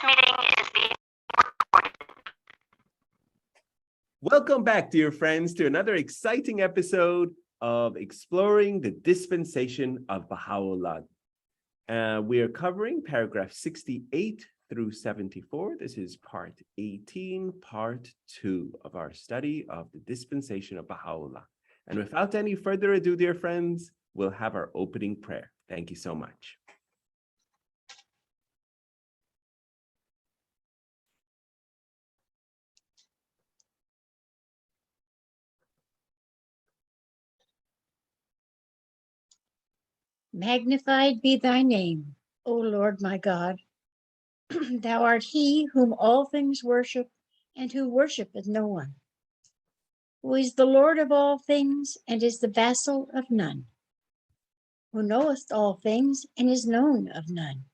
meeting is being recorded. Welcome back, dear friends, to another exciting episode of Exploring the Dispensation of Baha'u'llah. We are covering paragraph 68 through 74. This is part 18, part 2 of our study of the Dispensation of Baha'u'llah. And without any further ado, dear friends, we'll have our opening prayer. Thank you so much. Magnified be thy name, O Lord my God. Thou art he whom all things worship, and who worshipeth no one, who is the Lord of all things, and is the vassal of none, who knoweth all things, and is known of none.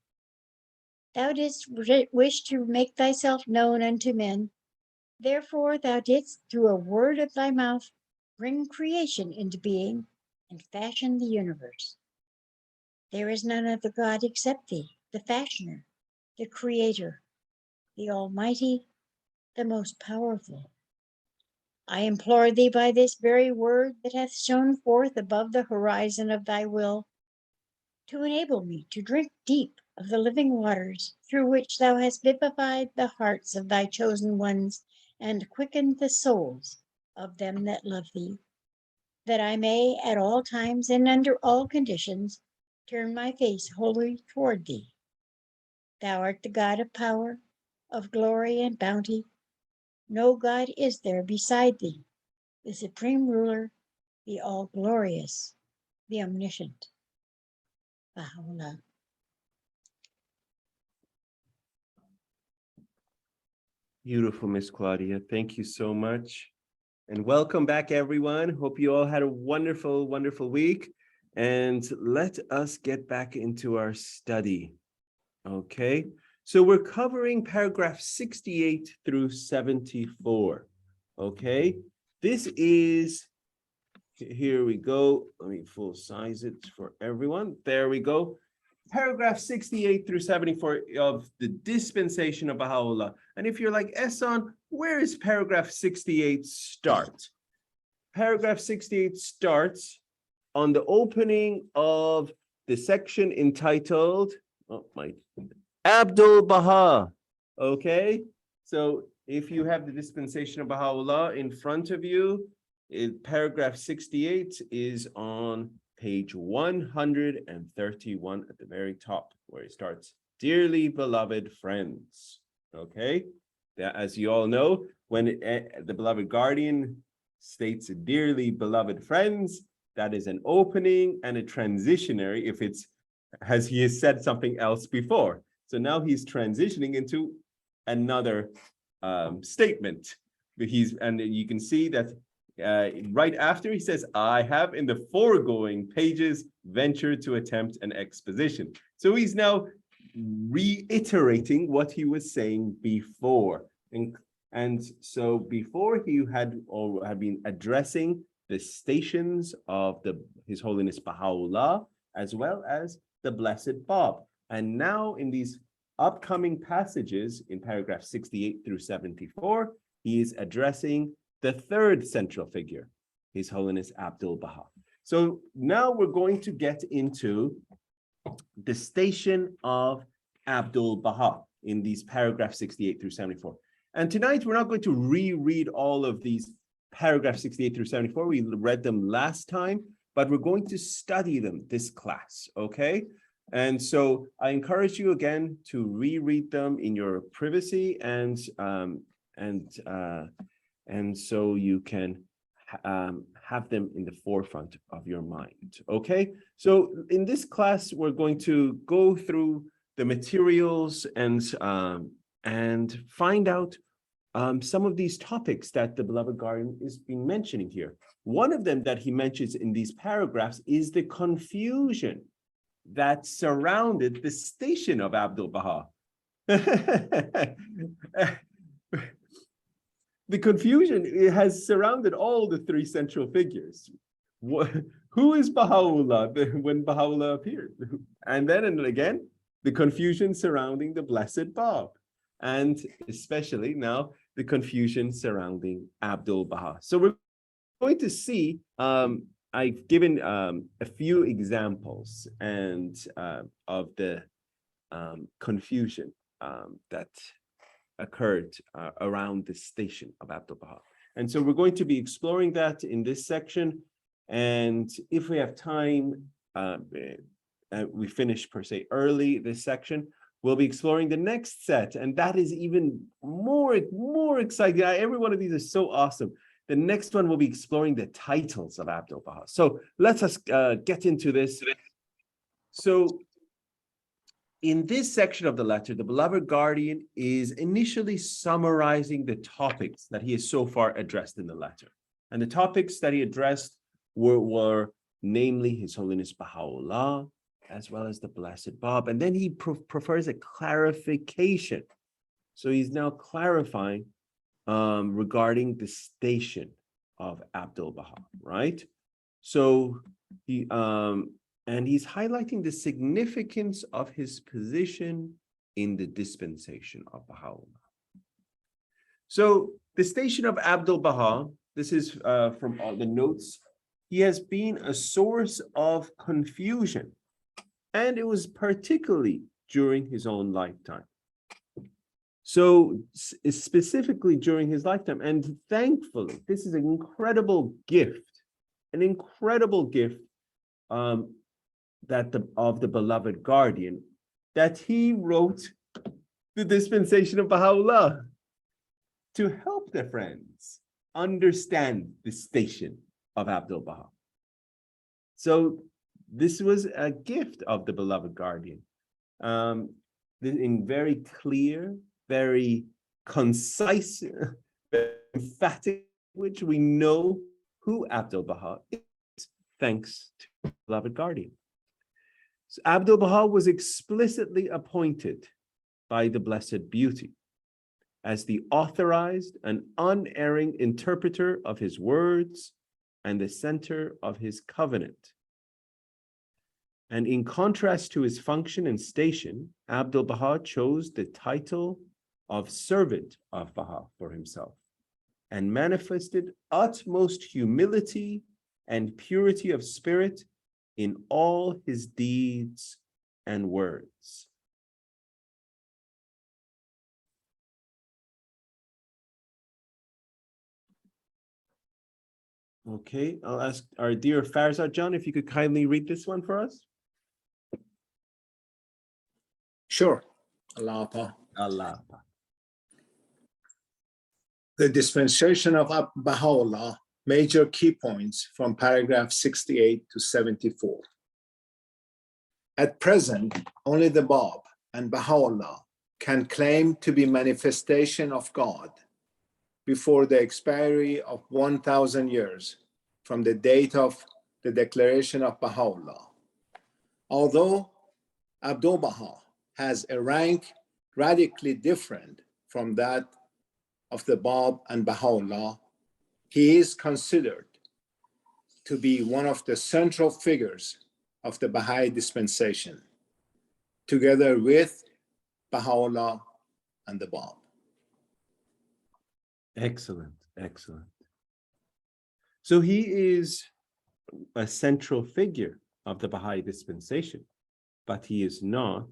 Thou didst wish to make thyself known unto men, therefore thou didst, through a word of thy mouth, bring creation into being, and fashion the universe. There is none other God except thee, the fashioner, the creator, the almighty, the most powerful. I implore thee by this very word that hath shone forth above the horizon of thy will, to enable me to drink deep of the living waters through which thou hast vivified the hearts of thy chosen ones and quickened the souls of them that love thee, that I may at all times and under all conditions turn my face wholly toward thee. Thou art the God of power, of glory and bounty. No God is there beside thee, the supreme ruler, the all-glorious, the omniscient. Baha'u'llah. Beautiful, Miss Claudia. Thank you so much. And welcome back, everyone. Hope you all had a wonderful, wonderful week. And let us get back into our study. Okay, so we're covering paragraph 68 through 74. Okay, this is, here we go. Let me full size it for everyone. There we go. Paragraph 68 through 74 of the Dispensation of Baha'u'llah. And if you're like, Ehsan, where is paragraph 68 start? Paragraph 68 starts on the opening of the section entitled, ʻAbdu'l-Bahá. Okay, so if you have the Dispensation of Baha'u'llah in front of you, paragraph 68 is on page 131 at the very top, where it starts, dearly beloved friends. Okay, as you all know, when the beloved guardian states dearly beloved friends, that is an opening and a transitionary if he has said something else before. So now he's transitioning into another statement. And you can see that right after he says, I have in the foregoing pages ventured to attempt an exposition. So he's now reiterating what he was saying before. And so before he had been addressing the stations of His Holiness Baha'u'llah, as well as the Blessed Bab. And now in these upcoming passages in paragraph 68 through 74, he is addressing the third central figure, His Holiness ʻAbdu'l-Bahá. So now we're going to get into the station of ʻAbdu'l-Bahá in these paragraphs 68 through 74. And tonight we're not going to reread all of these paragraphs 68 through 74. We read them last time, but we're going to study them this class, okay? And so I encourage you again to reread them in your privacy, and so you can have them in the forefront of your mind, okay? So in this class, we're going to go through the materials and find out some of these topics that the beloved guardian is being mentioning here. One of them that he mentions in these paragraphs is the confusion that surrounded the station of ʻAbdu'l-Bahá. The confusion has surrounded all the three central figures. Who is Baha'u'llah when Baha'u'llah appeared? And then and again, the confusion surrounding the Blessed Bab. and especially now the confusion surrounding Abdu'l-Bahá. So we're going to see, I've given a few examples and of the confusion that occurred around the station of Abdu'l-Bahá. And so we're going to be exploring that in this section. And if we have time, we finish per se early this section, we'll be exploring the next set. And that is even more exciting. Every one of these is so awesome. The next one will be exploring the titles of Abdu'l-Bahá. So let us get into this. So in this section of the letter, the beloved guardian is initially summarizing the topics that he has so far addressed in the letter. And the topics that he addressed were namely His Holiness Baha'u'llah, as well as the Blessed Bab. And then he prefers a clarification. So he's now clarifying regarding the station of Abdu'l-Bahá, right? So he's highlighting the significance of his position in the dispensation of Baha'u'llah. So the station of Abdu'l-Bahá, this is from all the notes, he has been a source of confusion, and it was particularly during his own lifetime. So specifically during his lifetime, and thankfully, this is an incredible gift of the beloved guardian, that he wrote the Dispensation of Baha'u'llah to help the friends understand the station of Abdu'l-Bahá. So this was a gift of the beloved guardian, in very clear, very concise, very emphatic, which we know who Abdu'l-Bahá is, thanks to the beloved guardian. So Abdu'l-Bahá was explicitly appointed by the Blessed Beauty as the authorized and unerring interpreter of his words and the center of his covenant. And in contrast to his function and station, Abdu'l-Bahá chose the title of servant of Bahá for himself and manifested utmost humility and purity of spirit in all his deeds and words. Okay, I'll ask our dear Farzad John if you could kindly read this one for us. Sure. Allah. Allah. The Dispensation of Baha'u'llah, major key points from paragraph 68 to 74. At present, only the Bab and Baha'u'llah can claim to be manifestation of God before the expiry of 1,000 years from the date of the declaration of Baha'u'llah. Although Abdu'l-Bahá has a rank radically different from that of the Bab and Baha'u'llah, he is considered to be one of the central figures of the Baha'i dispensation, together with Baha'u'llah and the Bab. Excellent, excellent. So he is a central figure of the Baha'i dispensation, but he is not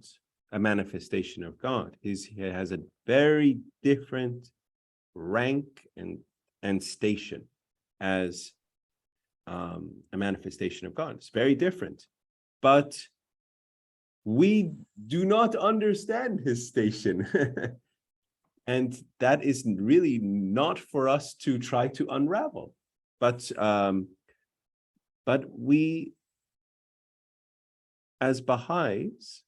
a manifestation of God. He has a very different rank and station as a manifestation of God. It's very different. But we do not understand his station. And that is really not for us to try to unravel. But we, as Baha'is,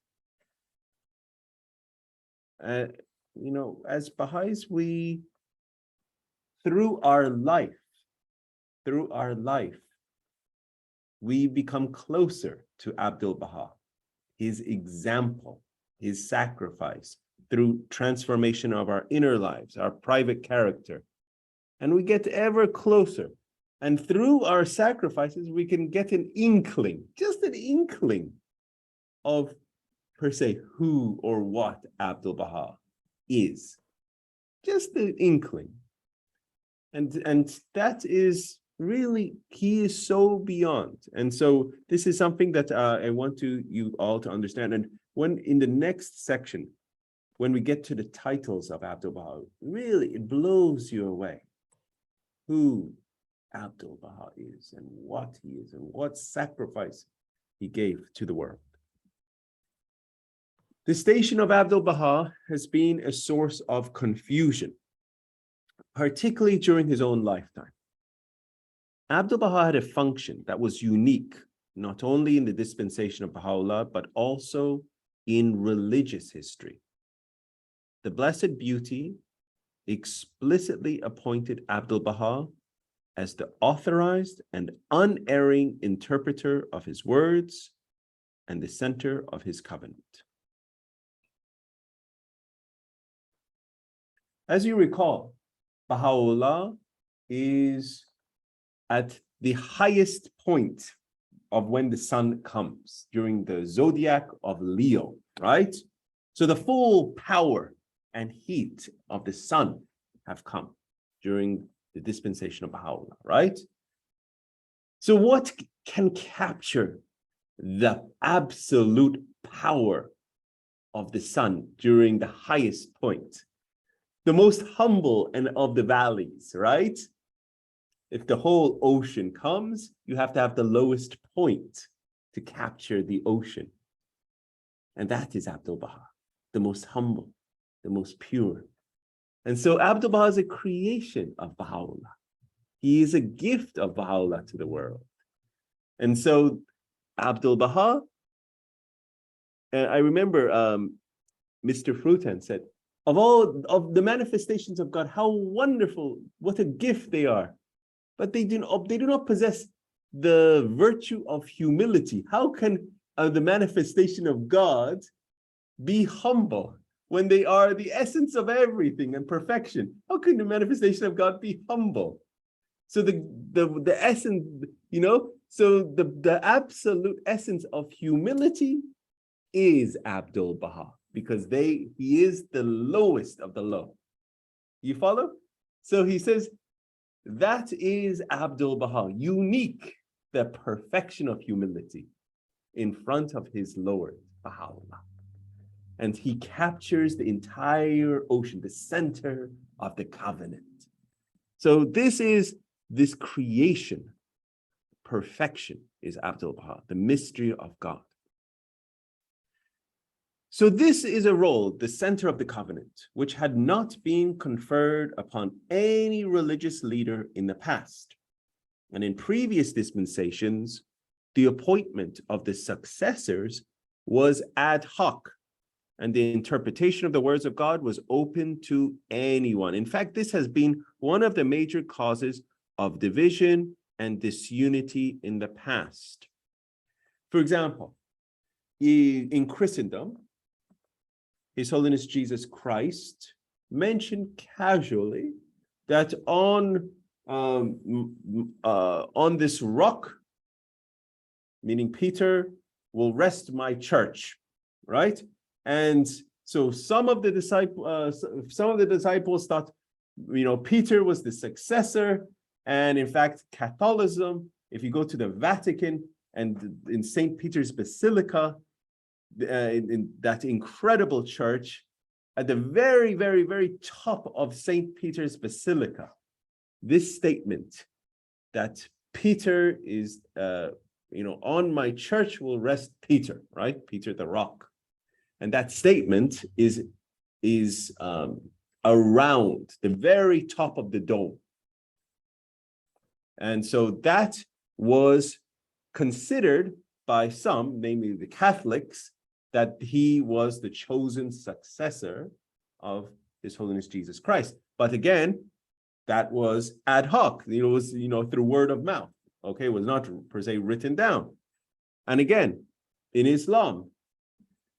as Baha'is, we, through our life, we become closer to Abdu'l-Bahá, his example, his sacrifice, through transformation of our inner lives, our private character. And we get ever closer. And through our sacrifices, we can get an inkling, just an inkling of, per se, who or what Abdu'l-Bahá is. Just the inkling. And that is really, he is so beyond. And so this is something that I want you all to understand. And when in the next section, when we get to the titles of ʻAbdu'l-Bahá, really it blows you away who ʻAbdu'l-Bahá is and what he is and what sacrifice he gave to the world. The station of ʻAbdu'l-Bahá has been a source of confusion, particularly during his own lifetime. ʻAbdu'l-Bahá had a function that was unique, not only in the dispensation of Baha'u'llah, but also in religious history. The Blessed Beauty explicitly appointed ʻAbdu'l-Bahá as the authorized and unerring interpreter of his words and the center of his covenant. As you recall, Baha'u'llah is at the highest point of when the sun comes, during the zodiac of Leo, right? So the full power and heat of the sun have come during the dispensation of Baha'u'llah, right? So what can capture the absolute power of the sun during the highest point? The most humble and of the valleys, right? If the whole ocean comes, you have to have the lowest point to capture the ocean. And that is ʻAbdu'l-Bahá, the most humble, the most pure. And so ʻAbdu'l-Bahá is a creation of Baha'u'llah. He is a gift of Baha'u'llah to the world. And so ʻAbdu'l-Bahá, and I remember Mr. Frutan said, of all of the manifestations of God, how wonderful, what a gift they are. But they do not possess the virtue of humility. How can the manifestation of God be humble when they are the essence of everything and perfection? How can the manifestation of God be humble? So the essence, so the absolute essence of humility is ʻAbdu'l-Bahá, because he is the lowest of the low. You follow? So he says, that is ʻAbdu'l-Bahá, unique, the perfection of humility in front of his Lord, Baha'u'llah. And he captures the entire ocean, the center of the covenant. So this creation, perfection is ʻAbdu'l-Bahá, the mystery of God. So this is a role, the center of the covenant, which had not been conferred upon any religious leader in the past. And in previous dispensations, the appointment of the successors was ad hoc, and the interpretation of the words of God was open to anyone. In fact, this has been one of the major causes of division and disunity in the past. For example, in Christendom, His Holiness Jesus Christ mentioned casually that on this rock, meaning Peter, will rest my church, right? And so some of the disciples thought, Peter was the successor, and in fact, Catholicism, if you go to the Vatican and in St. Peter's Basilica, in that incredible church, at the very, very, very top of St. Peter's Basilica, this statement that Peter is, on my church will rest Peter, right? Peter the rock. And that statement is around the very top of the dome. And so that was considered by some, namely the Catholics, that he was the chosen successor of His Holiness Jesus Christ. But again, that was ad hoc. It was, through word of mouth. Okay, it was not per se written down. And again, in Islam,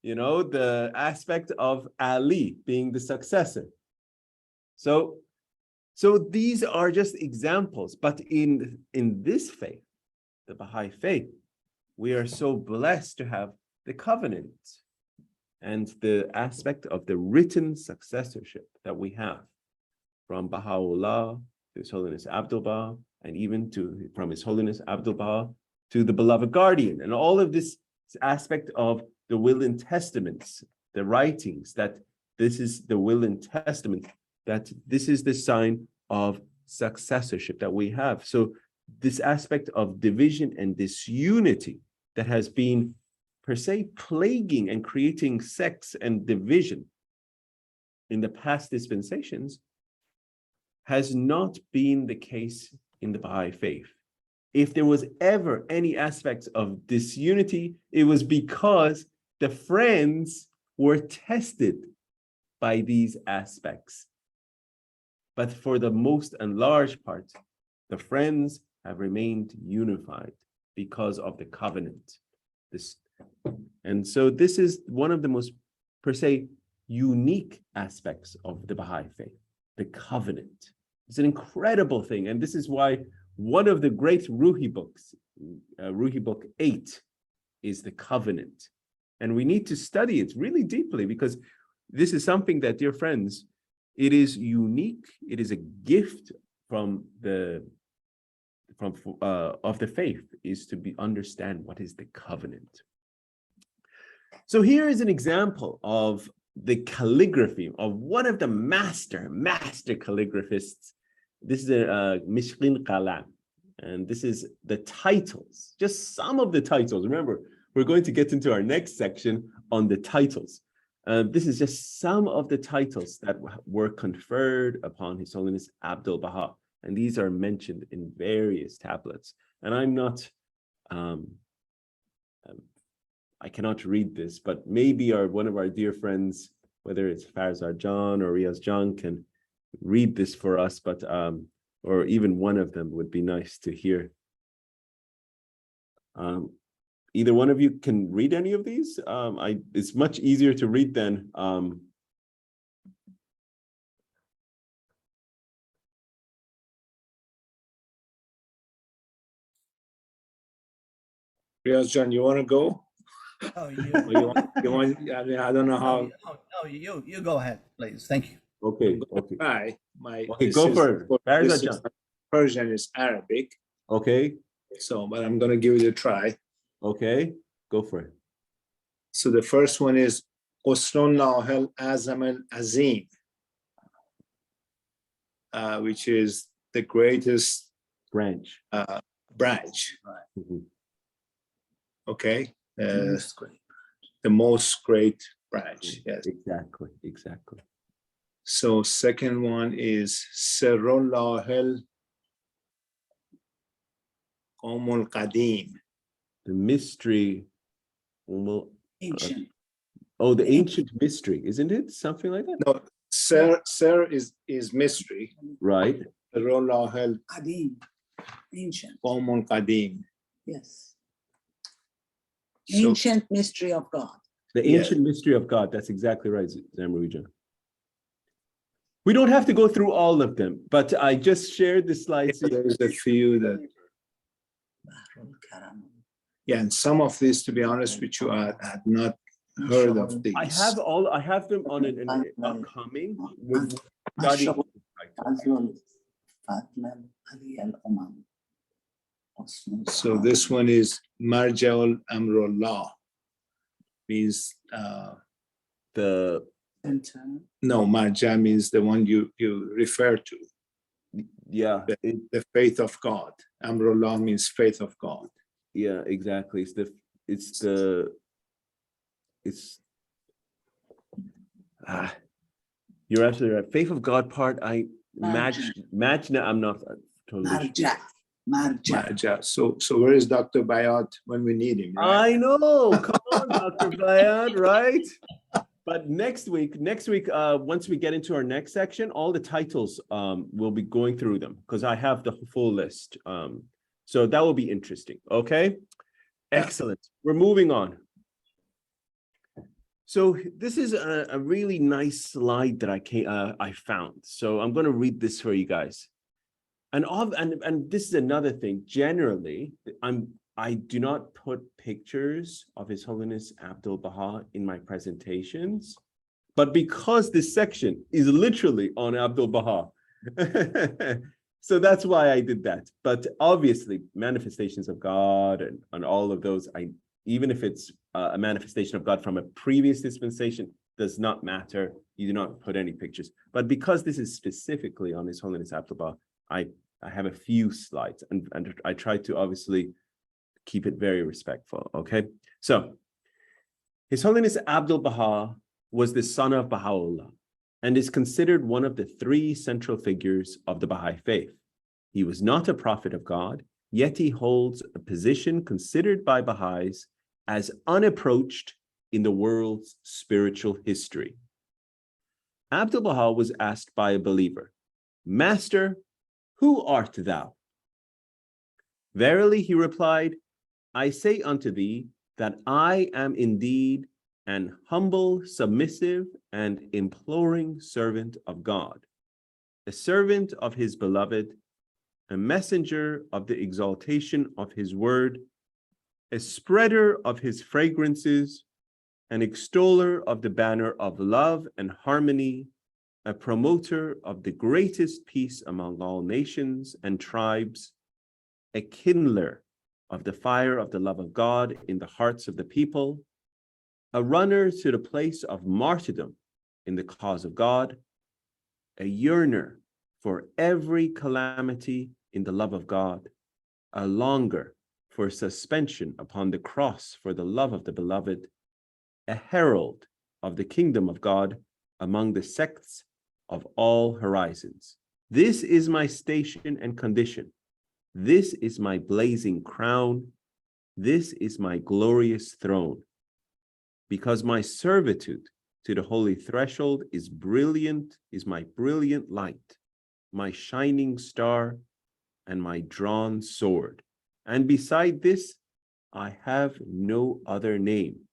the aspect of Ali being the successor. So these are just examples. But in this faith, the Baha'i faith, we are so blessed to have the covenant. and the aspect of the written successorship that we have from Baha'u'llah to His Holiness ʻAbdu'l-Bahá, and even from His Holiness ʻAbdu'l-Bahá to the beloved guardian, and all of this aspect of the will and testaments, the writings, that this is the will and testament, that this is the sign of successorship that we have. So this aspect of division and disunity that has been per se plaguing and creating sects and division in the past dispensations has not been the case in the Baha'i faith. If there was ever any aspects of disunity, it was because the friends were tested by these aspects. But for the most and large part, the friends have remained unified because of the covenant. And so this is one of the most, per se, unique aspects of the Baha'i faith, the covenant. It's an incredible thing. And this is why one of the great Ruhi books, Ruhi book 8, is the covenant. And we need to study it really deeply, because this is something that, dear friends, it is unique. It is a gift from the of the faith, is to understand what is the covenant. So here is an example of the calligraphy of one of the master calligraphists. This is a Mishkin Qalam, and this is the titles, just some of the titles. Remember, we're going to get into our next section on the titles. This is just some of the titles that were conferred upon His Holiness ʻAbdu'l-Bahá, and these are mentioned in various tablets. And I'm not, I cannot read this, but maybe one of our dear friends, whether it's Farzad John or Riaz John, can read this for us, but or even one of them would be nice to hear. Either one of you can read any of these. It's much easier to read than Riaz John, you want to go? Oh, Or you want, I mean, I don't know how. you go ahead, please. Thank you. okay. Try. Okay, go for it. This is Persian is Arabic. Okay, So, but I'm going to give it a try. okay, go for it. So the first one is Osrullah al-Azam al-Azim, which is the greatest Branch. branch. Mhm. Okay. The most great branch. Yes. Exactly. So second one is Sirullah al-Qawm al-Qadim. The mystery. Well, Ancient. oh, the ancient mystery, isn't it? Something like that? No, Sir is mystery. Right. Sirullah Qadim. Ancient. al-Qawm al-Qadim. Yes. So- Ancient mystery of God. The Yeah. ancient mystery of God. That's exactly right, Zamrujan. We don't have to go through all of them, but I just shared the slides. There's a few that, Bahrul Karam. yeah, and some of these, to be honest with you, I had not heard of these. I have them on an upcoming. With studying. So this one is Marja'ul Amrullah, means The no, Marja means the one you refer to, yeah, the faith of God. Amrullah means faith of God. yeah, exactly. You're absolutely right. Faith of God part. Majna. I'm not totally sure. Marja. So where is Dr. Bayat when we need him? Right? I know. Come on, Dr. Bayad, right? But next week, once we get into our next section, all the titles, we'll be going through them because I have the full list. So that will be interesting. Okay, excellent. We're moving on. So this is a really nice slide that I found. So I'm going to read this for you guys. And this is another thing. Generally, I do not put pictures of His Holiness ʻAbdu'l-Bahá in my presentations, but because this section is literally on ʻAbdu'l-Bahá, so that's why I did that. But obviously, manifestations of God and all of those, even if it's a manifestation of God from a previous dispensation, does not matter. You do not put any pictures. But because this is specifically on His Holiness ʻAbdu'l-Bahá, I have a few slides, and I try to obviously keep it very respectful, okay? So, His Holiness ʻAbdu'l-Bahá was the son of Baha'u'llah and is considered one of the three central figures of the Baha'i faith. He was not a prophet of God, yet he holds a position considered by Baha'is as unapproached in the world's spiritual history. ʻAbdu'l-Bahá was asked by a believer, "Master, who art thou?" Verily, he replied, "I say unto thee that I am indeed an humble, submissive, and imploring servant of God, a servant of His beloved, a messenger of the exaltation of His word, a spreader of His fragrances, an extoller of the banner of love and harmony, a promoter of the greatest peace among all nations and tribes, a kindler of the fire of the love of God in the hearts of the people, a runner to the place of martyrdom in the cause of God, a yearner for every calamity in the love of God, a longer for suspension upon the cross for the love of the beloved, a herald of the kingdom of God among the sects of all horizons. This is my station and condition. This is my blazing crown. This is my glorious throne. Because my servitude to the holy threshold is my brilliant light, my shining star, and my drawn sword. And beside this, I have no other name.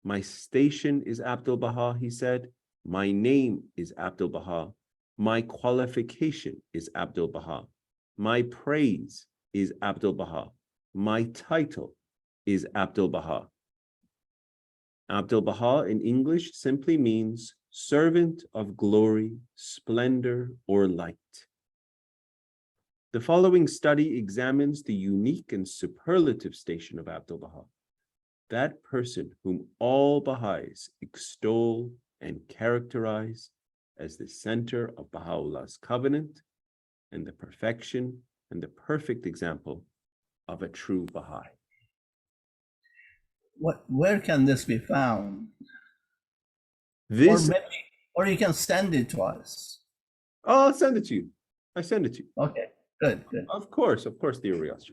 My station is ʻAbdu'l-Bahá, he said. My name is ʻAbdu'l-Bahá. My qualification is ʻAbdu'l-Bahá. My praise is ʻAbdu'l-Bahá. My title is ʻAbdu'l-Bahá. ʻAbdu'l-Bahá in English simply means servant of glory, splendor, or light. The following study examines the unique and superlative station of ʻAbdu'l-Bahá, that person whom all Baha'is extol and characterize as the center of Baha'u'llah's covenant and the perfection and the perfect example of a true Baha'i. Where can this be found? This, Or you can send it to us. oh, I'll send it to you. I send it to you. Okay, good. Of course, dear Riyaz.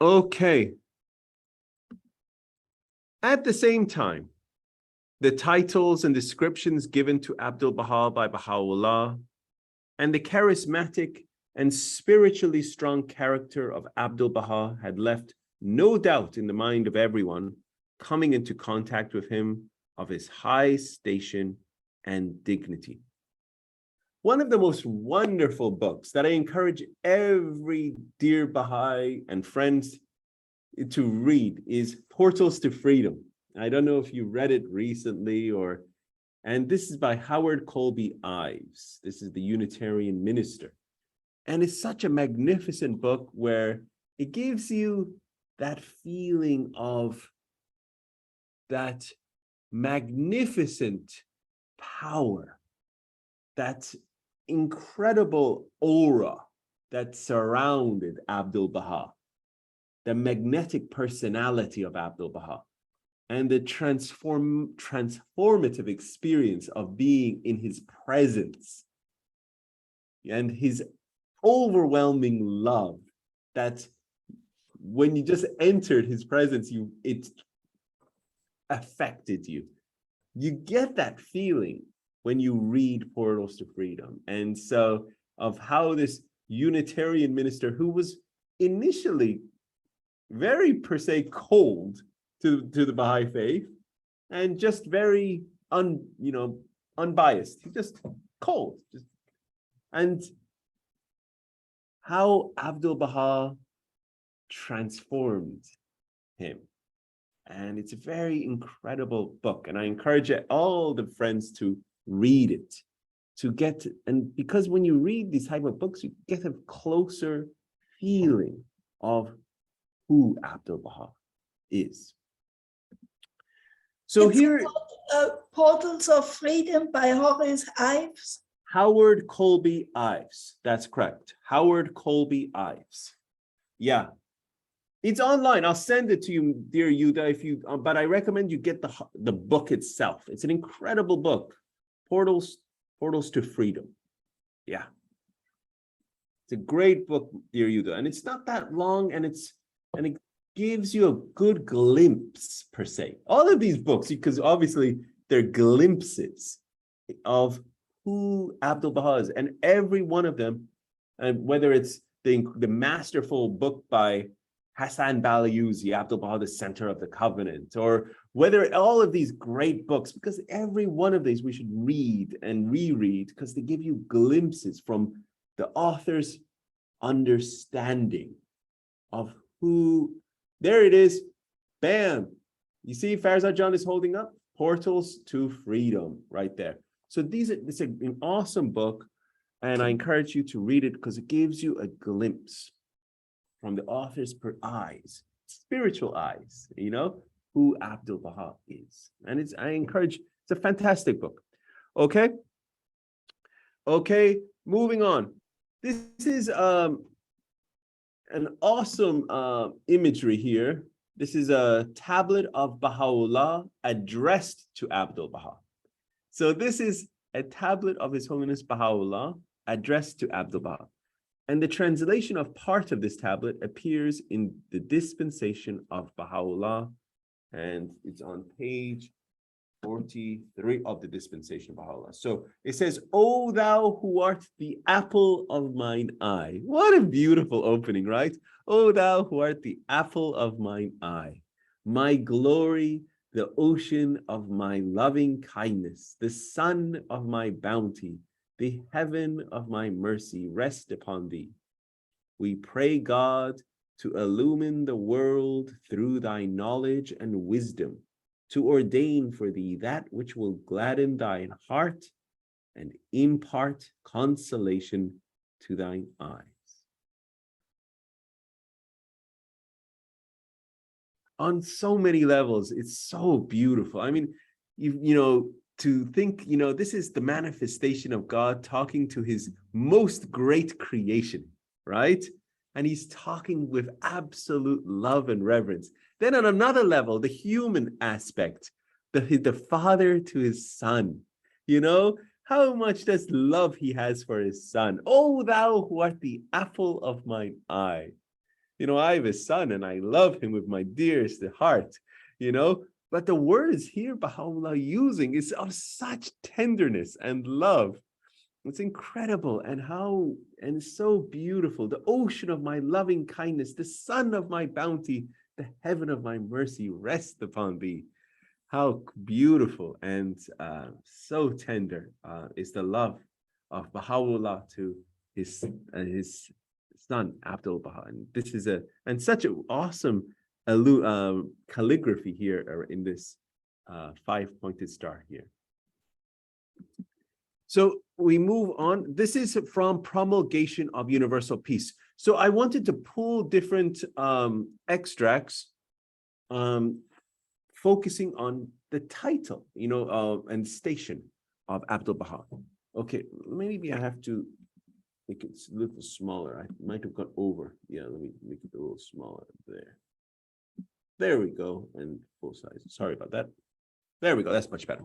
Okay. At the same time, the titles and descriptions given to ʻAbdu'l-Bahá by Baha'u'llah and the charismatic and spiritually strong character of ʻAbdu'l-Bahá had left no doubt in the mind of everyone coming into contact with him of his high station and dignity. One of the most wonderful books that I encourage every dear Baha'i and friends to read is Portals to Freedom. I don't know if you read it recently and this is by Howard Colby Ives. This is the Unitarian minister. And it's such a magnificent book where it gives you that feeling of that magnificent power, that incredible aura that surrounded ʻAbdu'l-Bahá, the magnetic personality of ʻAbdu'l-Bahá, and the transformative experience of being in his presence and his overwhelming love that when you just entered his presence, it affected you. You get that feeling when you read Portals to Freedom. And so of how this Unitarian minister, who was initially very per se cold to the Baha'i faith and just very unbiased, he's just cold, and how ʻAbdu'l-Bahá transformed him. And it's a very incredible book. And I encourage all the friends to read it, and because when you read these type of books, you get a closer feeling of who Abdu'l-Bahá is. So It's here, called, Portals of Freedom by Horace Ives. Howard Colby Ives. That's correct. Howard Colby Ives. Yeah. It's online. I'll send it to you, dear Yuda, but I recommend you get the book itself. It's an incredible book. Portals to Freedom. Yeah. It's a great book, dear Yuda. And it's not that long, and it gives you a good glimpse, per se. All of these books, because obviously they're glimpses of who Abdu'l-Bahá is, and every one of them, and whether it's the masterful book by Hassan Balayuzi, Abdu'l-Bahá, the Center of the Covenant, or whether all of these great books, because every one of these we should read and reread, because they give you glimpses from the author's understanding of who. There it is. Bam. You see Farzad John is holding up Portals to Freedom right there. So it's an awesome book, and I encourage you to read it because it gives you a glimpse from the author's eyes, spiritual eyes, who Abdu'l-Bahá is. And it's a fantastic book. Okay, moving on. This is an awesome imagery here. This is a tablet of Baha'u'llah addressed to Abdu'l-Bahá. So this is a tablet of His Holiness Baha'u'llah addressed to Abdu'l-Bahá. And the translation of part of this tablet appears in the Dispensation of Baha'u'llah, and it's on page 43 of the Dispensation of Baha'u'llah. So it says, "O thou who art the apple of mine eye." What a beautiful opening, right? "O thou who art the apple of mine eye, my glory, the ocean of my loving kindness, the sun of my bounty, the heaven of my mercy, rest upon thee. We pray God to illumine the world through thy knowledge and wisdom, to ordain for thee that which will gladden thine heart and impart consolation to thine eyes." On so many levels, it's so beautiful. I mean, to think, this is the manifestation of God talking to his most great creation, right? And he's talking with absolute love and reverence. Then on another level, the human aspect, the father to his son, how much does love he has for his son. "Oh, thou who art the apple of mine eye." I have a son and I love him with my dearest heart, But the words here Baha'u'llah using is of such tenderness and love. It's incredible, and so beautiful. "The ocean of my loving kindness, the sun of my bounty, the heaven of my mercy rest upon thee." How beautiful and so tender is the love of Baha'u'llah to his son Abdu'l-Bahá. And this is such an awesome calligraphy here in this 5-pointed star here. So we move on. This is from Promulgation of Universal Peace. So I wanted to pull different extracts focusing on the title, and station of Abdu'l-Bahá. Okay, maybe I have to make it a little smaller. I might have gone over. Yeah, let me make it a little smaller there. There we go, and full size. Sorry about that. There we go, that's much better.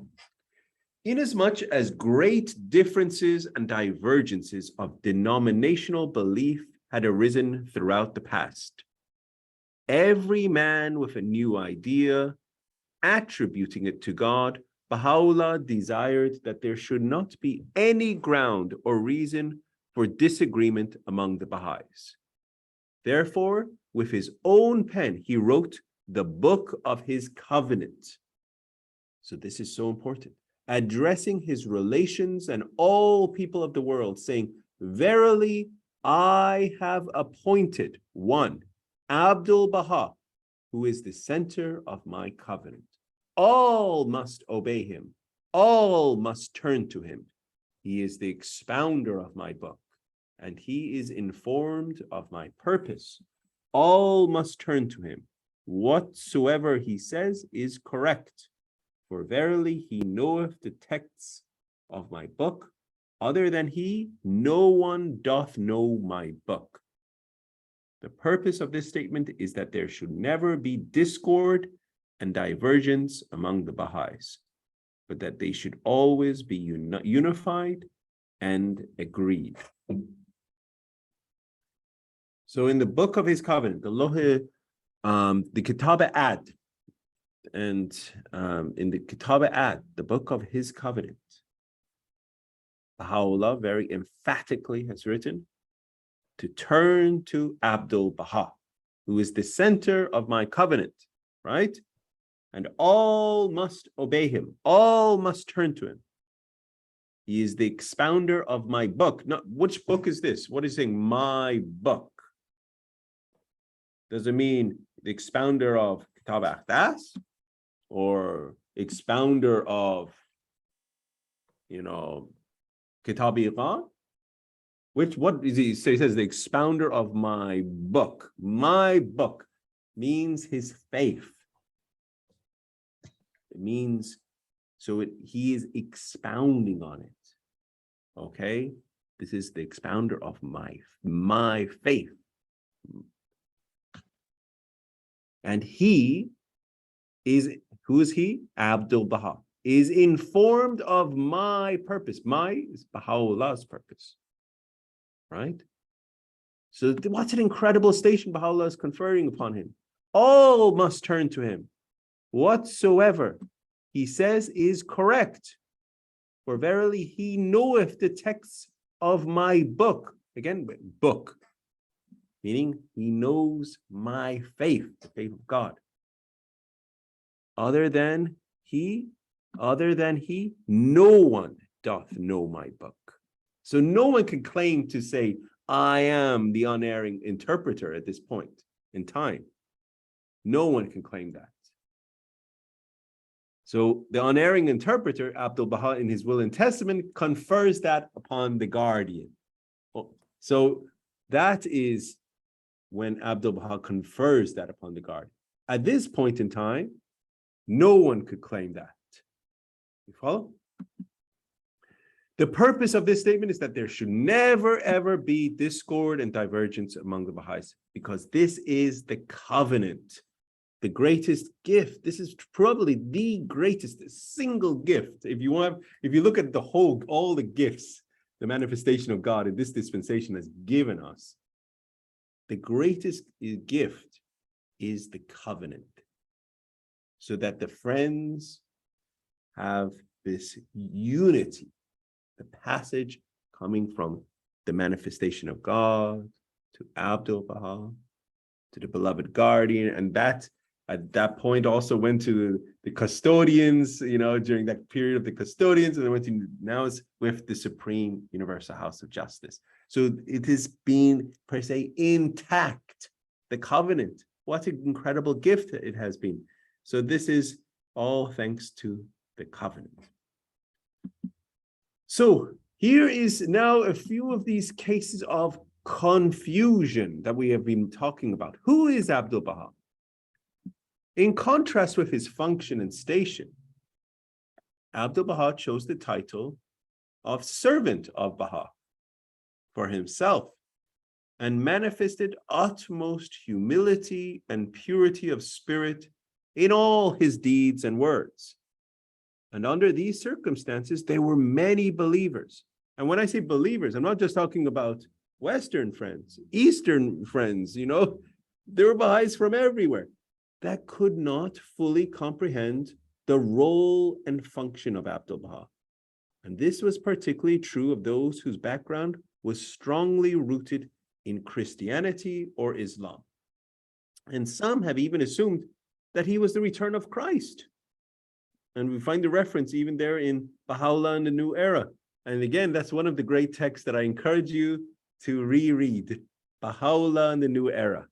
"Inasmuch as great differences and divergences of denominational belief had arisen throughout the past, every man with a new idea, attributing it to God, Baha'u'llah desired that there should not be any ground or reason for disagreement among the Baha'is. Therefore, with his own pen, he wrote the Book of his Covenant." So this is so important. "Addressing his relations and all people of the world, saying, Verily, I have appointed 1, ʻAbdu'l-Bahá, who is the center of my covenant. All must obey him. All must turn to him. He is the expounder of my book, and he is informed of my purpose. All must turn to him. Whatsoever he says is correct. For verily he knoweth the texts of my book. Other than he, no one doth know my book. The purpose of this statement is that there should never be discord and divergence among the Baha'is, but that they should always be unified and agreed. So in the book of his covenant, the Kitab-e-Ad, and in the Kitab-e-Ad, the book of his covenant, Baha'u'llah very emphatically has written to turn to ʻAbdu'l-Bahá, who is the center of my covenant, right? And all must obey him. All must turn to him. He is the expounder of my book. Not, which book is this? What is saying? My book. Does it mean the expounder of Kitab-e-Aqdas? Or expounder of, Kitab-e-Iqan? What is he? So he says the expounder of my book. My book means his faith. It means, he is expounding on it. Okay? This is the expounder of my faith. And he is, who is he? ʻAbdu'l-Bahá. Is informed of my purpose. My is Baha'u'llah's purpose. Right? So what's an incredible station Baha'u'llah is conferring upon him. All must turn to him. Whatsoever he says is correct. For verily he knoweth the texts of my book. Again, book. Meaning he knows my faith, the faith of God. Other than he, no one doth know my book. So no one can claim to say, I am the unerring interpreter at this point in time. No one can claim that. So the unerring interpreter, ʻAbdu'l-Bahá, in his will and testament, confers that upon the guardian. So that is when ʻAbdu'l-Bahá confers that upon the guardian. At this point in time, no one could claim that. You follow? The purpose of this statement is that there should never, ever be discord and divergence among the Baha'is, because this is the covenant, the greatest gift. This is probably the greatest single gift. If you look at all the gifts, the manifestation of God in this dispensation has given us, the greatest gift is the covenant, so that the friends have this unity, the passage coming from the manifestation of God to ʻAbdu'l-Bahá, to the beloved guardian, and that at that point also went to the custodians, during that period of the custodians, and now it's with the Supreme Universal House of Justice. So it is being per se intact, the covenant. What an incredible gift it has been. So this is all thanks to the covenant. So here is now a few of these cases of confusion that we have been talking about. Who is ʻAbdu'l-Bahá? In contrast with his function and station, ʻAbdu'l-Bahá chose the title of servant of Bahá for himself and manifested utmost humility and purity of spirit in all his deeds and words. And under these circumstances, there were many believers. And when I say believers, I'm not just talking about Western friends, Eastern friends, there were Baha'is from everywhere that could not fully comprehend the role and function of ʻAbdu'l-Bahá. And this was particularly true of those whose background was strongly rooted in Christianity or Islam. And some have even assumed that he was the return of Christ. And we find the reference even there in Baha'u'llah in the New Era. And again, that's one of the great texts that I encourage you to reread, Baha'u'llah in the New Era.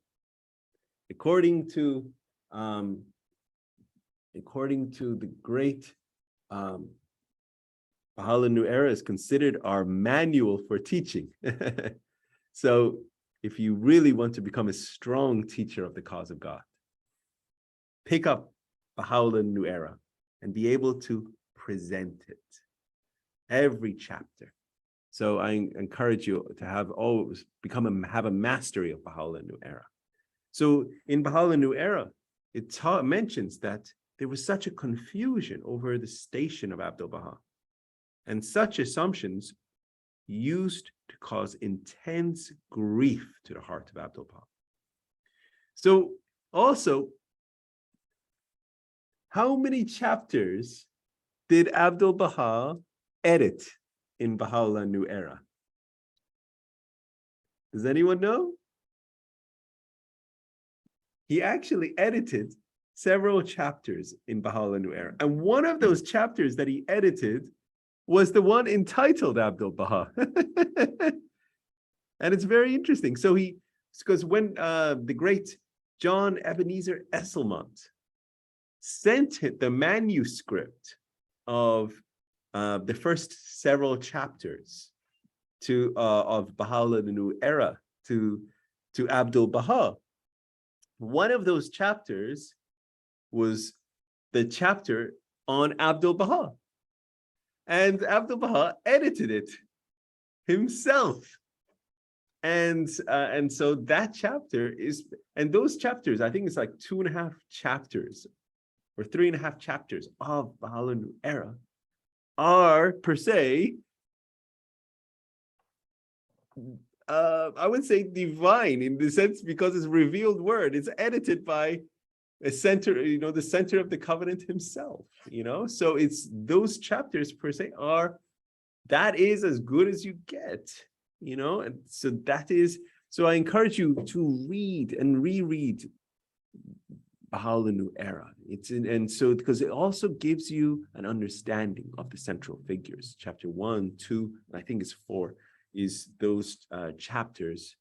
according to the great Baha'u'llah New Era is considered our manual for teaching. So if you really want to become a strong teacher of the cause of God, pick up Baha'u'llah New Era and be able to present it. Every chapter. So I encourage you to have a mastery of Baha'u'llah New Era. So in Baha'u'llah New Era, it mentions that there was such a confusion over the station of ʻAbdu'l-Bahá. And such assumptions used to cause intense grief to the heart of ʻAbdu'l-Bahá. So also, how many chapters did ʻAbdu'l-Bahá edit in Baha'u'llah New Era? Does anyone know? He actually edited several chapters in Baha'u'llah New Era. And one of those chapters that he edited was the one entitled ʻAbdu'l-Bahá. And it's very interesting. So because when the great John Ebenezer Esselmont sent the manuscript of the first several chapters of Baha'u'llah New Era to ʻAbdu'l-Bahá, one of those chapters was the chapter on ʻAbdu'l-Bahá. And ʻAbdu'l-Bahá edited it himself. And so that chapter and those chapters, I think it's like 2.5 chapters or 3.5 chapters of Baha'u'llah New Era are per se, I would say divine in the sense because it's revealed word. It's edited by the center of the covenant himself, So it's those chapters per se that is as good as you get, And so I encourage you to read and reread Baha'u'llah New Era. Because it also gives you an understanding of the central figures. Chapter 1, 2, and I think it's 4 is those chapters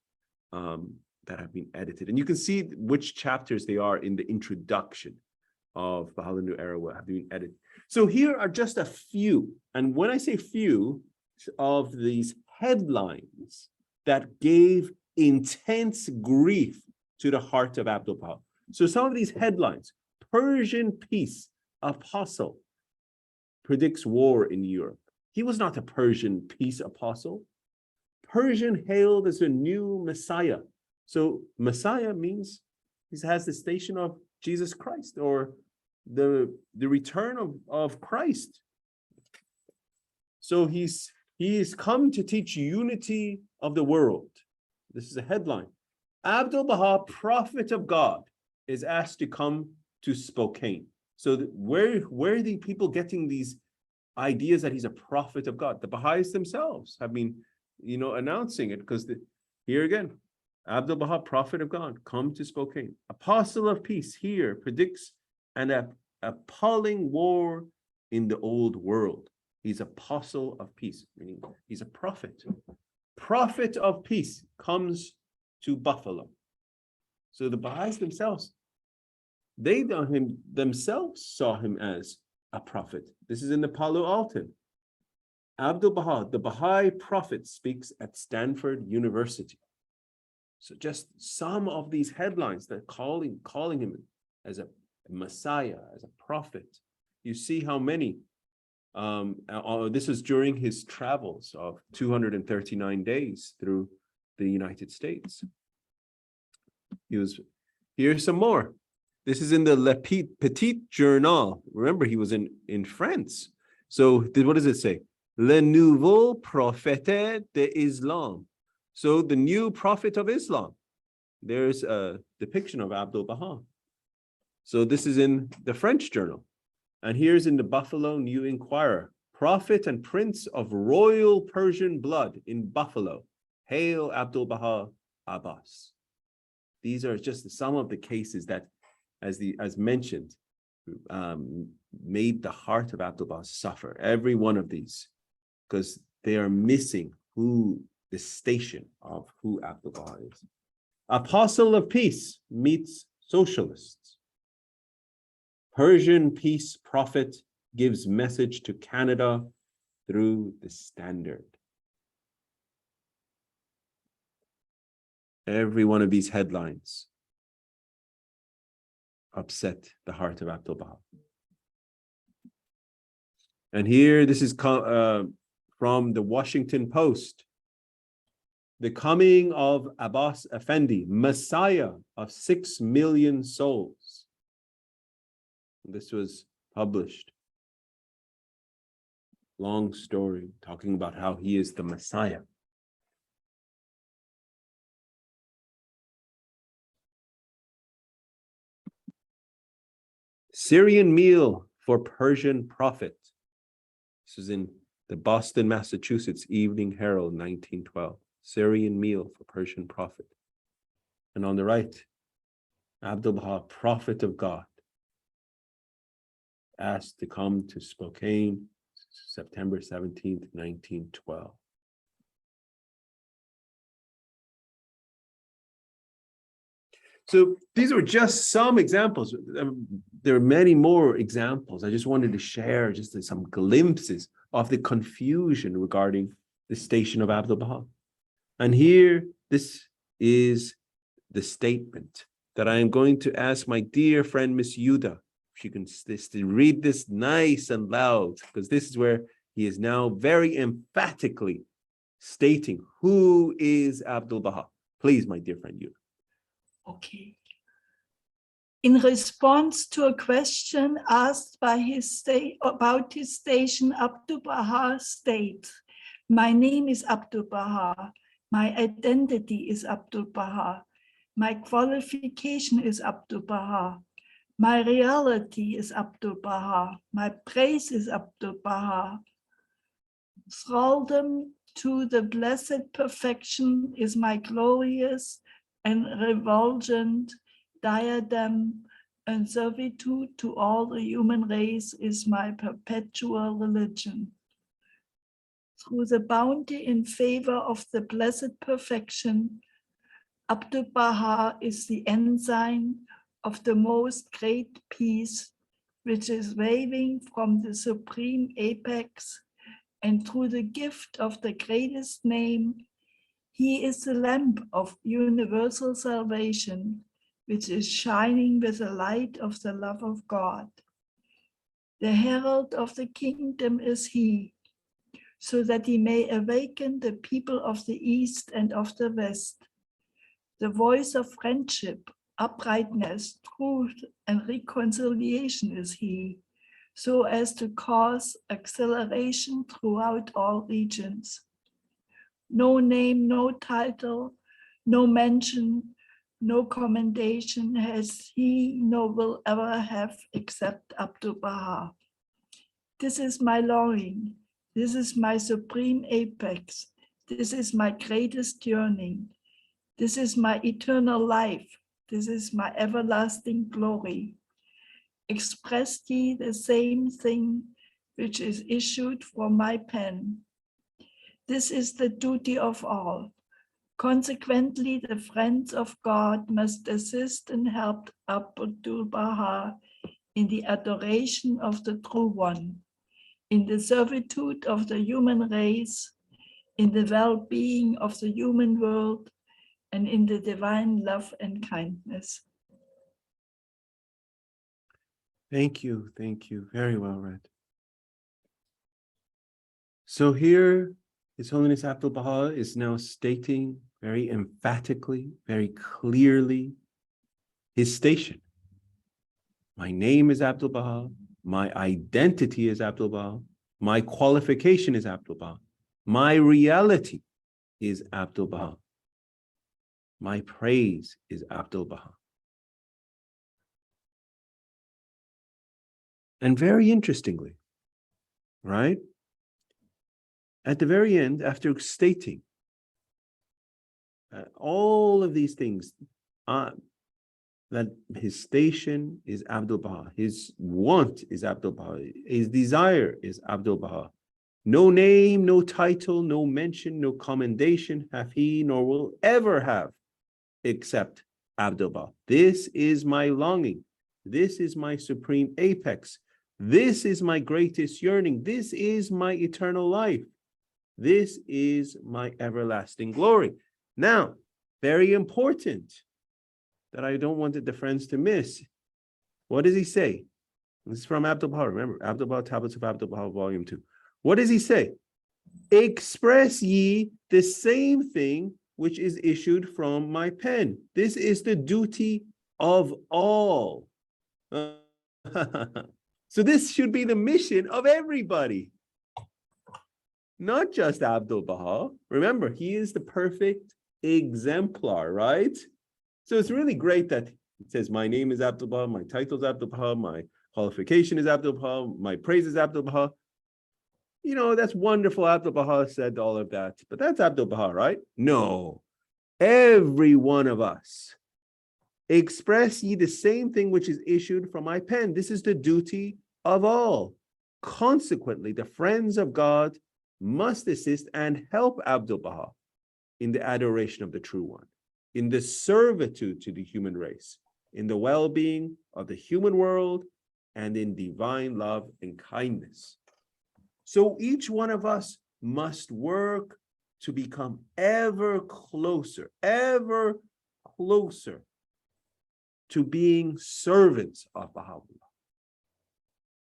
that have been edited. And you can see which chapters they are in the introduction of Baha'u'llah New Era what have been edited. So here are just a few, and when I say few, of these headlines that gave intense grief to the heart of ʻAbdu'l-Bahá. So some of these headlines: Persian peace apostle predicts war in Europe. He was not a Persian peace apostle. Persian hailed as a new Messiah. So Messiah means he has the station of Jesus Christ, or the return of Christ. So he's come to teach unity of the world. This is a headline. ʻAbdu'l-Bahá, prophet of God, is asked to come to Spokane. So where are the people getting these ideas that he's a prophet of God? The Baha'is themselves have been, announcing it, because here again, ʻAbdu'l-Bahá, prophet of God, come to Spokane. Apostle of peace here predicts an appalling war in the old world. He's apostle of peace, meaning he's a prophet. Prophet of peace comes to Buffalo. So the Baha'is themselves, themselves saw him as a prophet. This is in the Palo Alto. ʻAbdu'l-Bahá, the Baha'i prophet, speaks at Stanford University. So just some of these headlines that calling him as a Messiah, as a prophet. You see how many. This is during his travels of 239 days through the United States. Here's some more. This is in the Le Petit Journal. Remember, he was in France. So what does it say? Le Nouveau Prophète d'Islam. So the new prophet of Islam. There's a depiction of ʻAbdu'l-Bahá. So this is in the French journal. And here's in the Buffalo New Inquirer. Prophet and prince of royal Persian blood in Buffalo. Hail ʻAbdu'l-Bahá Abbas. These are just some of the cases that, as mentioned, made the heart of ʻAbdu'l-Bahá suffer. Every one of these, because they are missing the station of who ʻAbdu'l-Bahá is. Apostle of peace meets socialists. Persian peace prophet gives message to Canada through the Standard. Every one of these headlines upset the heart of ʻAbdu'l-Bahá. And here, this is from the Washington Post. The coming of Abbas Effendi, Messiah of 6 million souls. This was published. Long story, talking about how he is the Messiah. Syrian meal for Persian prophet. This is in the Boston, Massachusetts Evening Herald, 1912. Syrian meal for Persian prophet. And on the right, ʻAbdu'l-Bahá, prophet of God, asked to come to Spokane, September 17th, 1912. So these are just some examples. There are many more examples. I just wanted to share just some glimpses of the confusion regarding the station of ʻAbdu'l-Bahá. And here, this is the statement that I am going to ask my dear friend, Miss Yuda, if she can read this nice and loud, because this is where he is now very emphatically stating who is ʻAbdu'l-Bahá. Please, my dear friend Yuda. Okay. In response to a question asked by about his station, ʻAbdu'l-Bahá states, "My name is ʻAbdu'l-Bahá. My identity is ʻAbdu'l-Bahá. My qualification is ʻAbdu'l-Bahá. My reality is ʻAbdu'l-Bahá. My praise is ʻAbdu'l-Bahá. Thraldom to the blessed perfection is my glorious and refulgent diadem, and servitude to all the human race is my perpetual religion. Through the bounty in favor of the blessed perfection, ʻAbdu'l-Bahá is the ensign of the most great peace, which is waving from the supreme apex, and through the gift of the greatest name, he is the lamp of universal salvation, which is shining with the light of the love of God. The herald of the kingdom is he, so that he may awaken the people of the East and of the West. The voice of friendship, uprightness, truth, and reconciliation is he, so as to cause acceleration throughout all regions. No name, no title, no mention, no commendation has he nor will ever have except ʻAbdu'l-Bahá. This is my longing. This is my supreme apex. This is my greatest yearning. This is my eternal life. This is my everlasting glory. Express ye the same thing which is issued from my pen. This is the duty of all. Consequently, the friends of God must assist and help ʻAbdu'l-Bahá in the adoration of the True One, in the servitude of the human race, in the well-being of the human world, and in the divine love and kindness." Thank you. Very well read. So here, His Holiness ʻAbdu'l-Bahá is now stating very emphatically, very clearly, his station. My name is ʻAbdu'l-Bahá. My identity is ʻAbdu'l-Bahá. My qualification is ʻAbdu'l-Bahá. My reality is ʻAbdu'l-Bahá. My praise is ʻAbdu'l-Bahá. And very interestingly, right? At the very end, after stating all of these things, that his station is ʻAbdu'l-Bahá, his want is ʻAbdu'l-Bahá, his desire is ʻAbdu'l-Bahá. No name, no title, no mention, no commendation have he nor will ever have except ʻAbdu'l-Bahá. This is my longing. This is my supreme apex. This is my greatest yearning. This is my eternal life. This is my everlasting glory. Now, very important that I don't want the friends to miss. What does he say? This is from ʻAbdu'l-Bahá. Remember, ʻAbdu'l-Bahá, Tablets of ʻAbdu'l-Bahá, Volume 2. What does he say? Express ye the same thing which is issued from my pen. This is the duty of all. So this should be the mission of everybody, not just ʻAbdu'l-Bahá. Remember, he is the perfect exemplar, right? So it's really great that it says, my name is ʻAbdu'l-Bahá, my title is ʻAbdu'l-Bahá, my qualification is ʻAbdu'l-Bahá, my praise is ʻAbdu'l-Bahá. You know, that's wonderful. ʻAbdu'l-Bahá said all of that, but that's ʻAbdu'l-Bahá, right? No, every one of us. Express ye the same thing which is issued from my pen. This is the duty of all. Consequently, the friends of God must assist and help ʻAbdu'l-Bahá in the adoration of the True One, in the servitude to the human race, in the well-being of the human world, and in divine love and kindness. So each one of us must work to become ever closer to being servants of Baha'u'llah,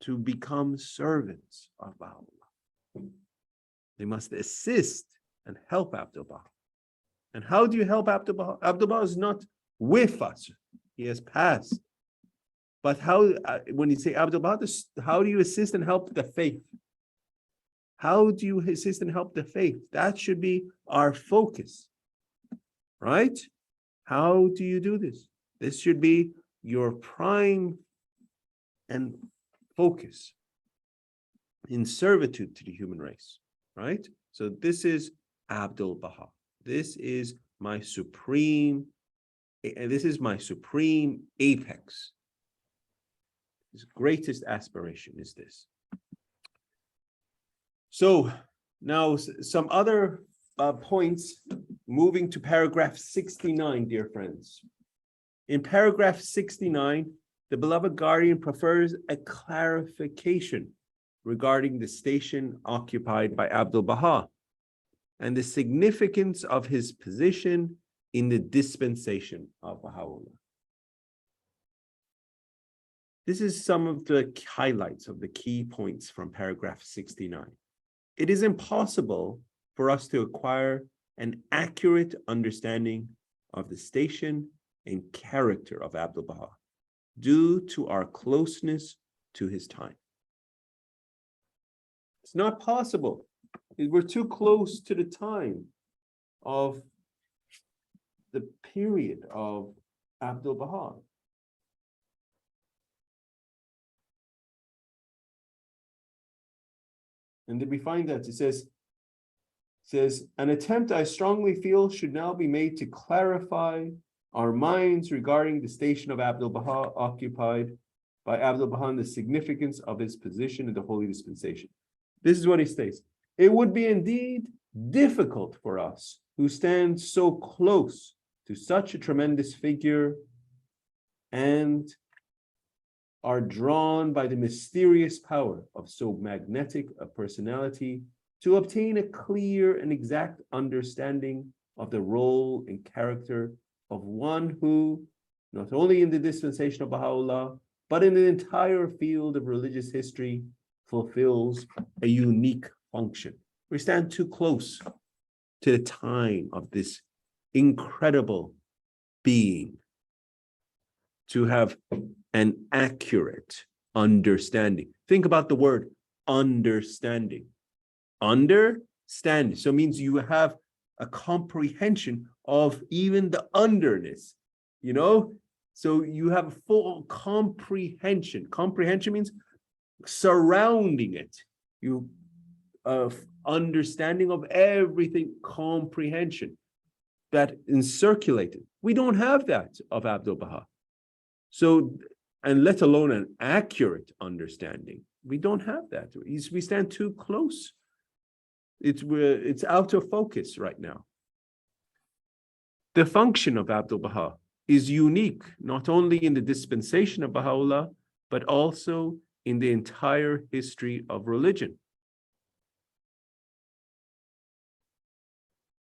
to become servants of Baha'u'llah. They must assist and help ʻAbdu'l-Bahá. And how do you help ʻAbdu'l-Bahá? ʻAbdu'l-Bahá is not with us. He has passed. But how, when you say ʻAbdu'l-Bahá, how do you assist and help the faith? How do you assist and help the faith? That should be our focus, right? How do you do this? This should be your prime and focus in servitude to the human race, right? So this is ʻAbdu'l-Bahá. This is my supreme apex. His greatest aspiration is this. So now some other points, moving to paragraph 69, dear friends. In paragraph 69, the beloved guardian prefers a clarification regarding the station occupied by ʻAbdu'l-Bahá and the significance of his position in the dispensation of Baha'u'llah. This is some of the highlights of the key points from paragraph 69. It is impossible for us to acquire an accurate understanding of the station and character of ʻAbdu'l-Bahá due to our closeness to his time. It's not possible. We're too close to the time of the period of ʻAbdu'l-Bahá. And then we find that it says, an attempt I strongly feel should now be made to clarify our minds regarding the station of ʻAbdu'l-Bahá occupied by ʻAbdu'l-Bahá and the significance of his position in the Holy Dispensation. This is what he states. It would be indeed difficult for us who stand so close to such a tremendous figure and are drawn by the mysterious power of so magnetic a personality to obtain a clear and exact understanding of the role and character of one who, not only in the dispensation of Baha'u'llah, but in the entire field of religious history, fulfills a unique function. We stand too close to the time of this incredible being to have an accurate understanding. Think about the word understanding. Understand, so it means you have a comprehension of even the underness, you know? So you have full comprehension. Comprehension means surrounding it. You understanding of everything, comprehension that is circulated. We don't have that of ʻAbdu'l-Bahá. So, and let alone an accurate understanding. We don't have that. We stand too close. It's out of focus right now. The function of ʻAbdu'l-Bahá is unique, not only in the dispensation of Baha'u'llah, but also in the entire history of religion.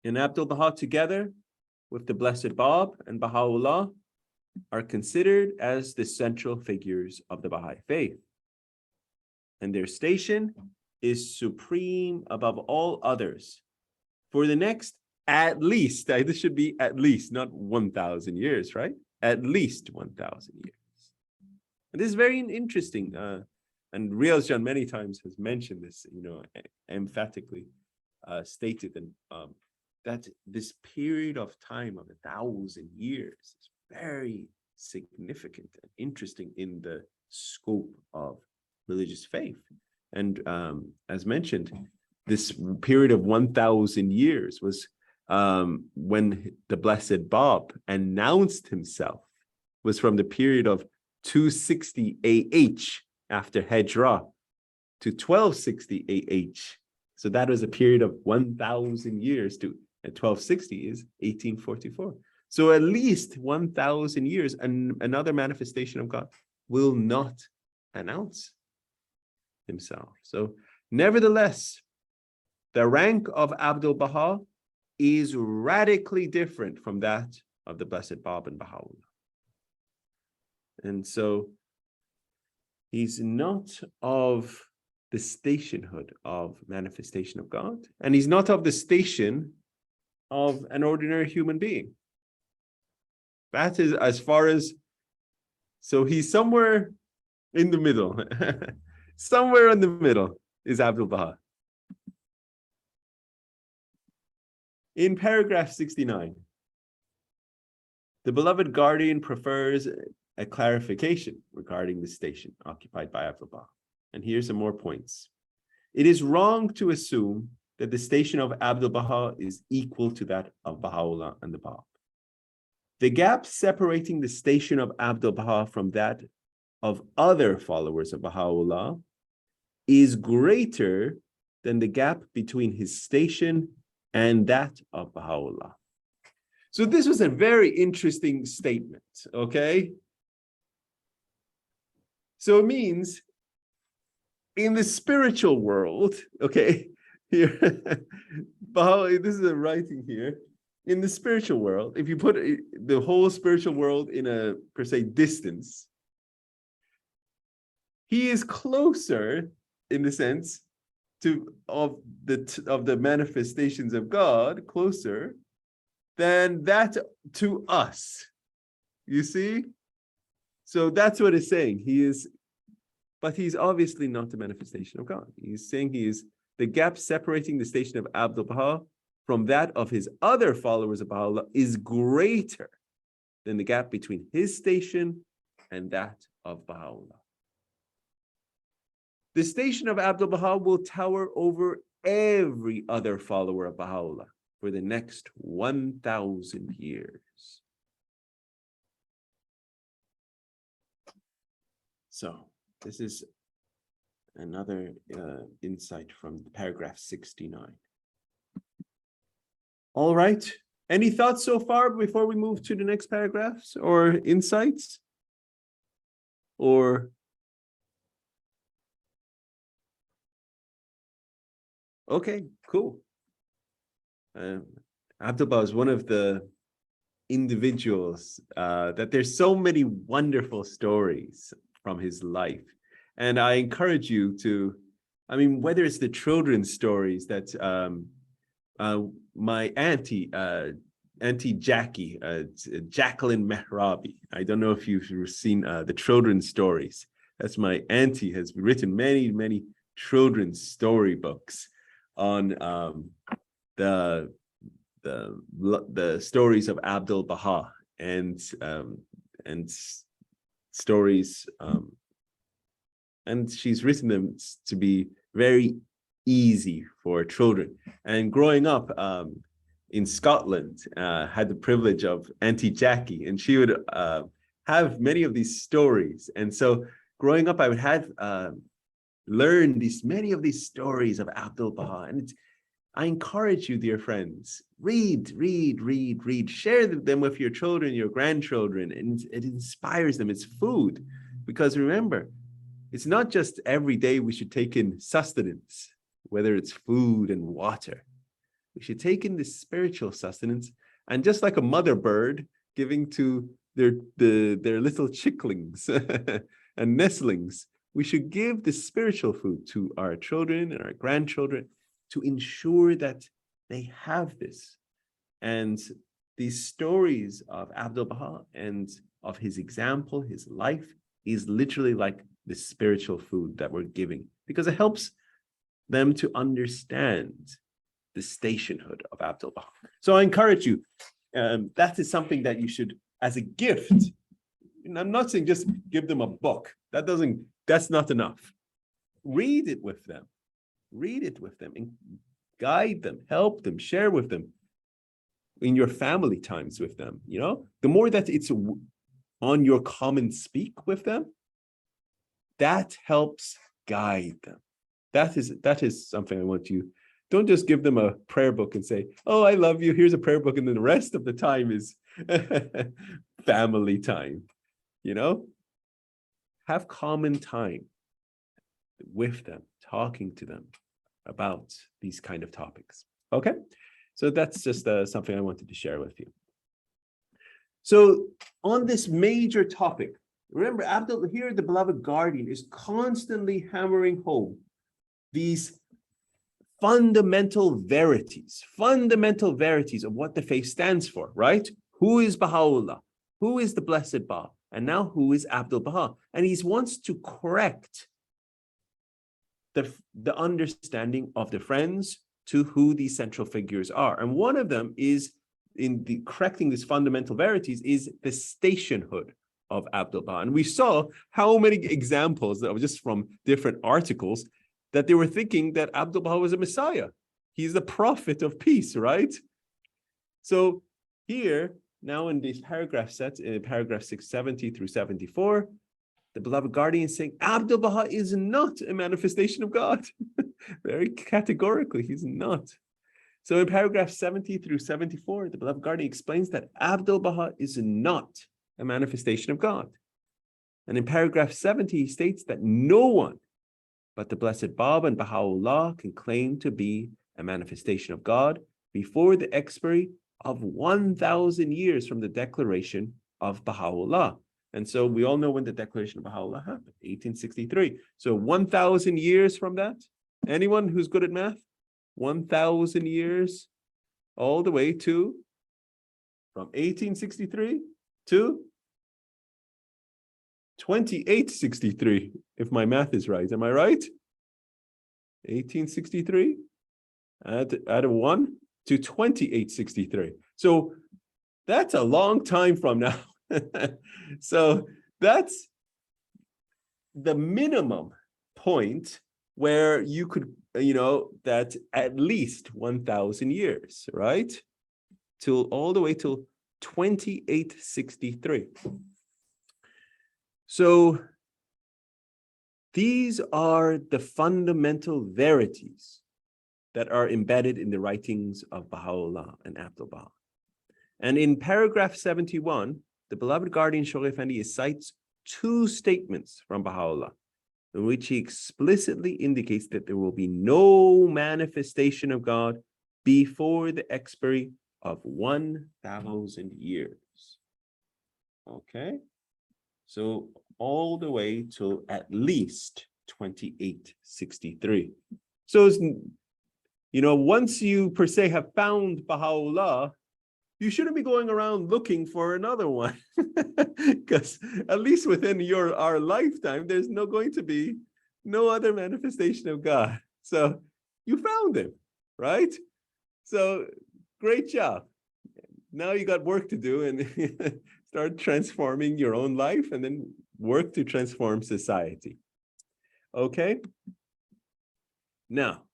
And ʻAbdu'l-Bahá, together with the Blessed Bab and Baha'u'llah, are considered as the central figures of the Baha'i faith. And their station is supreme above all others for the next, at least, this should be at least, not 1,000 years, right? At least 1,000 years. And this is very interesting. And Riaz Jan many times has mentioned this, emphatically stated that this period of time of 1,000 years is very significant and interesting in the scope of religious faith. And as mentioned, this period of 1,000 years was when the Blessed Bab announced himself, was from the period of 260 AH after Hijrah to 1260 AH. So that was a period of 1,000 years to 1260 is 1844. So at least 1,000 years, and another manifestation of God will not announce himself. So nevertheless, the rank of ʻAbdu'l-Bahá is radically different from that of the Blessed Bab and Baha'u'llah. And so he's not of the stationhood of manifestation of God, and he's not of the station of an ordinary human being. That is as far as, so he's somewhere in the middle. Somewhere in the middle is ʻAbdu'l-Bahá. In paragraph 69, the beloved guardian prefers a clarification regarding the station occupied by ʻAbdu'l-Bahá. And here's some more points. It is wrong to assume that the station of ʻAbdu'l-Bahá is equal to that of Baha'u'llah and the Bab. The gap separating the station of ʻAbdu'l-Bahá from that of other followers of Baha'u'llah is greater than the gap between his station and that of Baha'u'llah. So this was a very interesting statement, okay? So it means in the spiritual world, okay, here, this is a writing here. In the spiritual world, if you put the whole spiritual world in a, per se, distance, he is closer, in the sense, of the manifestations of God, closer than that to us. You see? So that's what it's saying. He is, but he's obviously not the manifestation of God. He's saying he is the gap separating the station of ʻAbdu'l-Bahá from that of his other followers of Baha'u'llah is greater than the gap between his station and that of Baha'u'llah. The station of ʻAbdu'l-Bahá will tower over every other follower of Baha'u'llah for the next 1,000 years. So this is another insight from paragraph 69. All right. Any thoughts so far before we move to the next paragraphs or insights? Or okay, cool. ʻAbdu'l-Bahá is one of the individuals that there's so many wonderful stories from his life. And I encourage you to, I mean, whether it's the children's stories that my auntie Jackie, Jacqueline Mehrabi, I don't know if you've seen the children's stories. That's my auntie, has written many, many children's storybooks on the stories of ʻAbdu'l-Bahá and stories, and she's written them to be very easy for children. And growing up in Scotland, had the privilege of Auntie Jackie, and she would have many of these stories. And so growing up, I would have learned many of these stories of ʻAbdu'l-Bahá, and I encourage you, dear friends, read. Share them with your children, your grandchildren, and it inspires them. It's food. Because remember, it's not just every day we should take in sustenance, whether it's food and water. We should take in this spiritual sustenance. And just like a mother bird giving to their little chicklings and nestlings, we should give the spiritual food to our children and our grandchildren to ensure that they have this. And these stories of ʻAbdu'l-Bahá and of his example, his life, is literally like the spiritual food that we're giving, because it helps them to understand the stationhood of ʻAbdu'l-Bahá. So I encourage you, that is something that you should, as a gift, and I'm not saying just give them a book. That's not enough. Read it with them. Read it with them and guide them, help them, share with them in your family times with them. You know, the more that it's on your common speak with them, that helps guide them. That is something I want you. Don't just give them a prayer book and say, "Oh, I love you. Here's a prayer book," and then the rest of the time is family time. You know, have common time with them, talking to them about these kind of topics. Okay, so that's just something I wanted to share with you. So on this major topic, remember, here the beloved guardian is constantly hammering home these fundamental verities of what the faith stands for, right? Who is Baha'u'llah? Who is the Blessed Ba? And now who is ʻAbdu'l-Bahá? And he wants to correct the understanding of the friends to who these central figures are. And one of them is, in the correcting these fundamental verities, is the stationhood of ʻAbdu'l-Bahá. And we saw how many examples that were just from different articles that they were thinking that ʻAbdu'l-Bahá was a Messiah. He's the prophet of peace, right? So here, now in these paragraph sets, in paragraph 670 through 74, the beloved guardian is saying ʻAbdu'l-Bahá is not a manifestation of God. Very categorically, he's not. So in paragraph 70 through 74, the beloved guardian explains that ʻAbdu'l-Bahá is not a manifestation of God. And in paragraph 70, he states that no one but the Blessed Bab and Baha'u'llah can claim to be a manifestation of God before the expiry of 1,000 years from the declaration of Baha'u'llah. And so we all know when the declaration of Baha'u'llah happened, 1863. So 1,000 years from that, anyone who's good at math? 1,000 years all the way to, from 1863 to 2863, if my math is right. Am I right? 1863, add a 1 to 2863. So that's a long time from now. So that's the minimum point where you could, that at least 1,000 years, right? All the way till 2863. So these are the fundamental verities that are embedded in the writings of Baha'u'llah and ʻAbdu'l-Bahá. And in paragraph 71, the beloved guardian Shaykh Effendi cites two statements from Baha'u'llah in which he explicitly indicates that there will be no manifestation of God before the expiry of 1,000 years. Okay, so all the way to at least 2863. So, once you per se have found Baha'u'llah, you shouldn't be going around looking for another one, because at least within our lifetime, there's going to be no other manifestation of God. So you found him, right? So great job. Now you got work to do and start transforming your own life and then work to transform society. Okay? Now,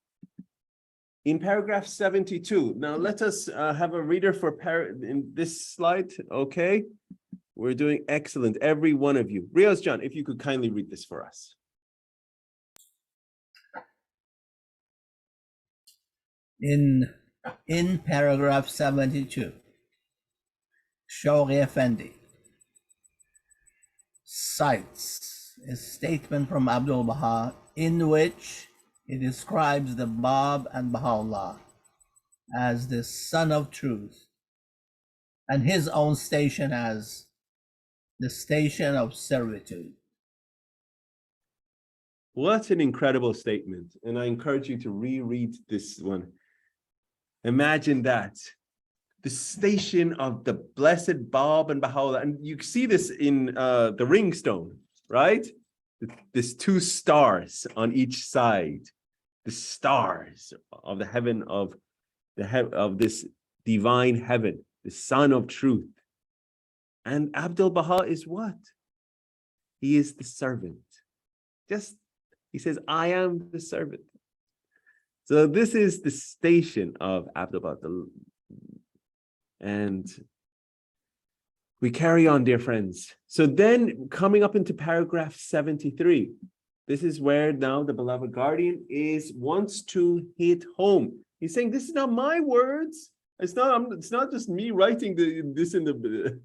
in paragraph 72, now let us have a reader for in this slide, okay? We're doing excellent, every one of you. Riaz John, if you could kindly read this for us. In paragraph 72, Shawqi Effendi cites a statement from ʻAbdu'l-Bahá in which he describes the Bab and Baha'u'llah as the son of truth and his own station as the station of servitude. What an incredible statement. And I encourage you to reread this one. Imagine that. The station of the blessed Bab and Baha'u'llah. And you see this in the ringstone, right? There's two stars on each side. The stars of the heaven of this divine heaven, the Son of Truth. And ʻAbdu'l-Bahá is what? He is the servant. He says, I am the servant. So this is the station of ʻAbdu'l-Bahá. And we carry on, dear friends. So then coming up into paragraph 73, this is where now the beloved guardian wants to hit home. He's saying, this is not my words. It's not just me writing this in the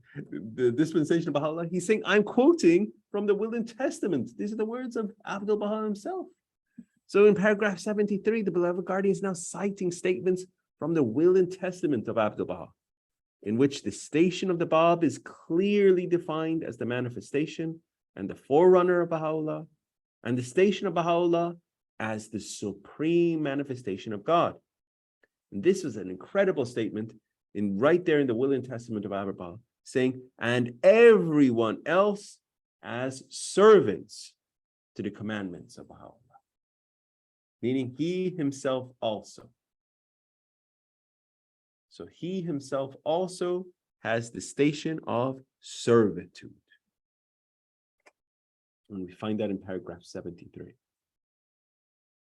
Dispensation of Baha'u'llah. He's saying, I'm quoting from the Will and Testament. These are the words of ʻAbdu'l-Bahá himself. So in paragraph 73, the beloved guardian is now citing statements from the Will and Testament of ʻAbdu'l-Bahá, in which the station of the Bab is clearly defined as the manifestation and the forerunner of Baha'u'llah, and the station of Baha'u'llah as the supreme manifestation of God. And this was an incredible statement right there in the Will and Testament of ʻAbdu'l-Bahá, saying, and everyone else as servants to the commandments of Baha'u'llah, meaning he himself also. So he himself also has the station of servitude. And we find that in paragraph 73.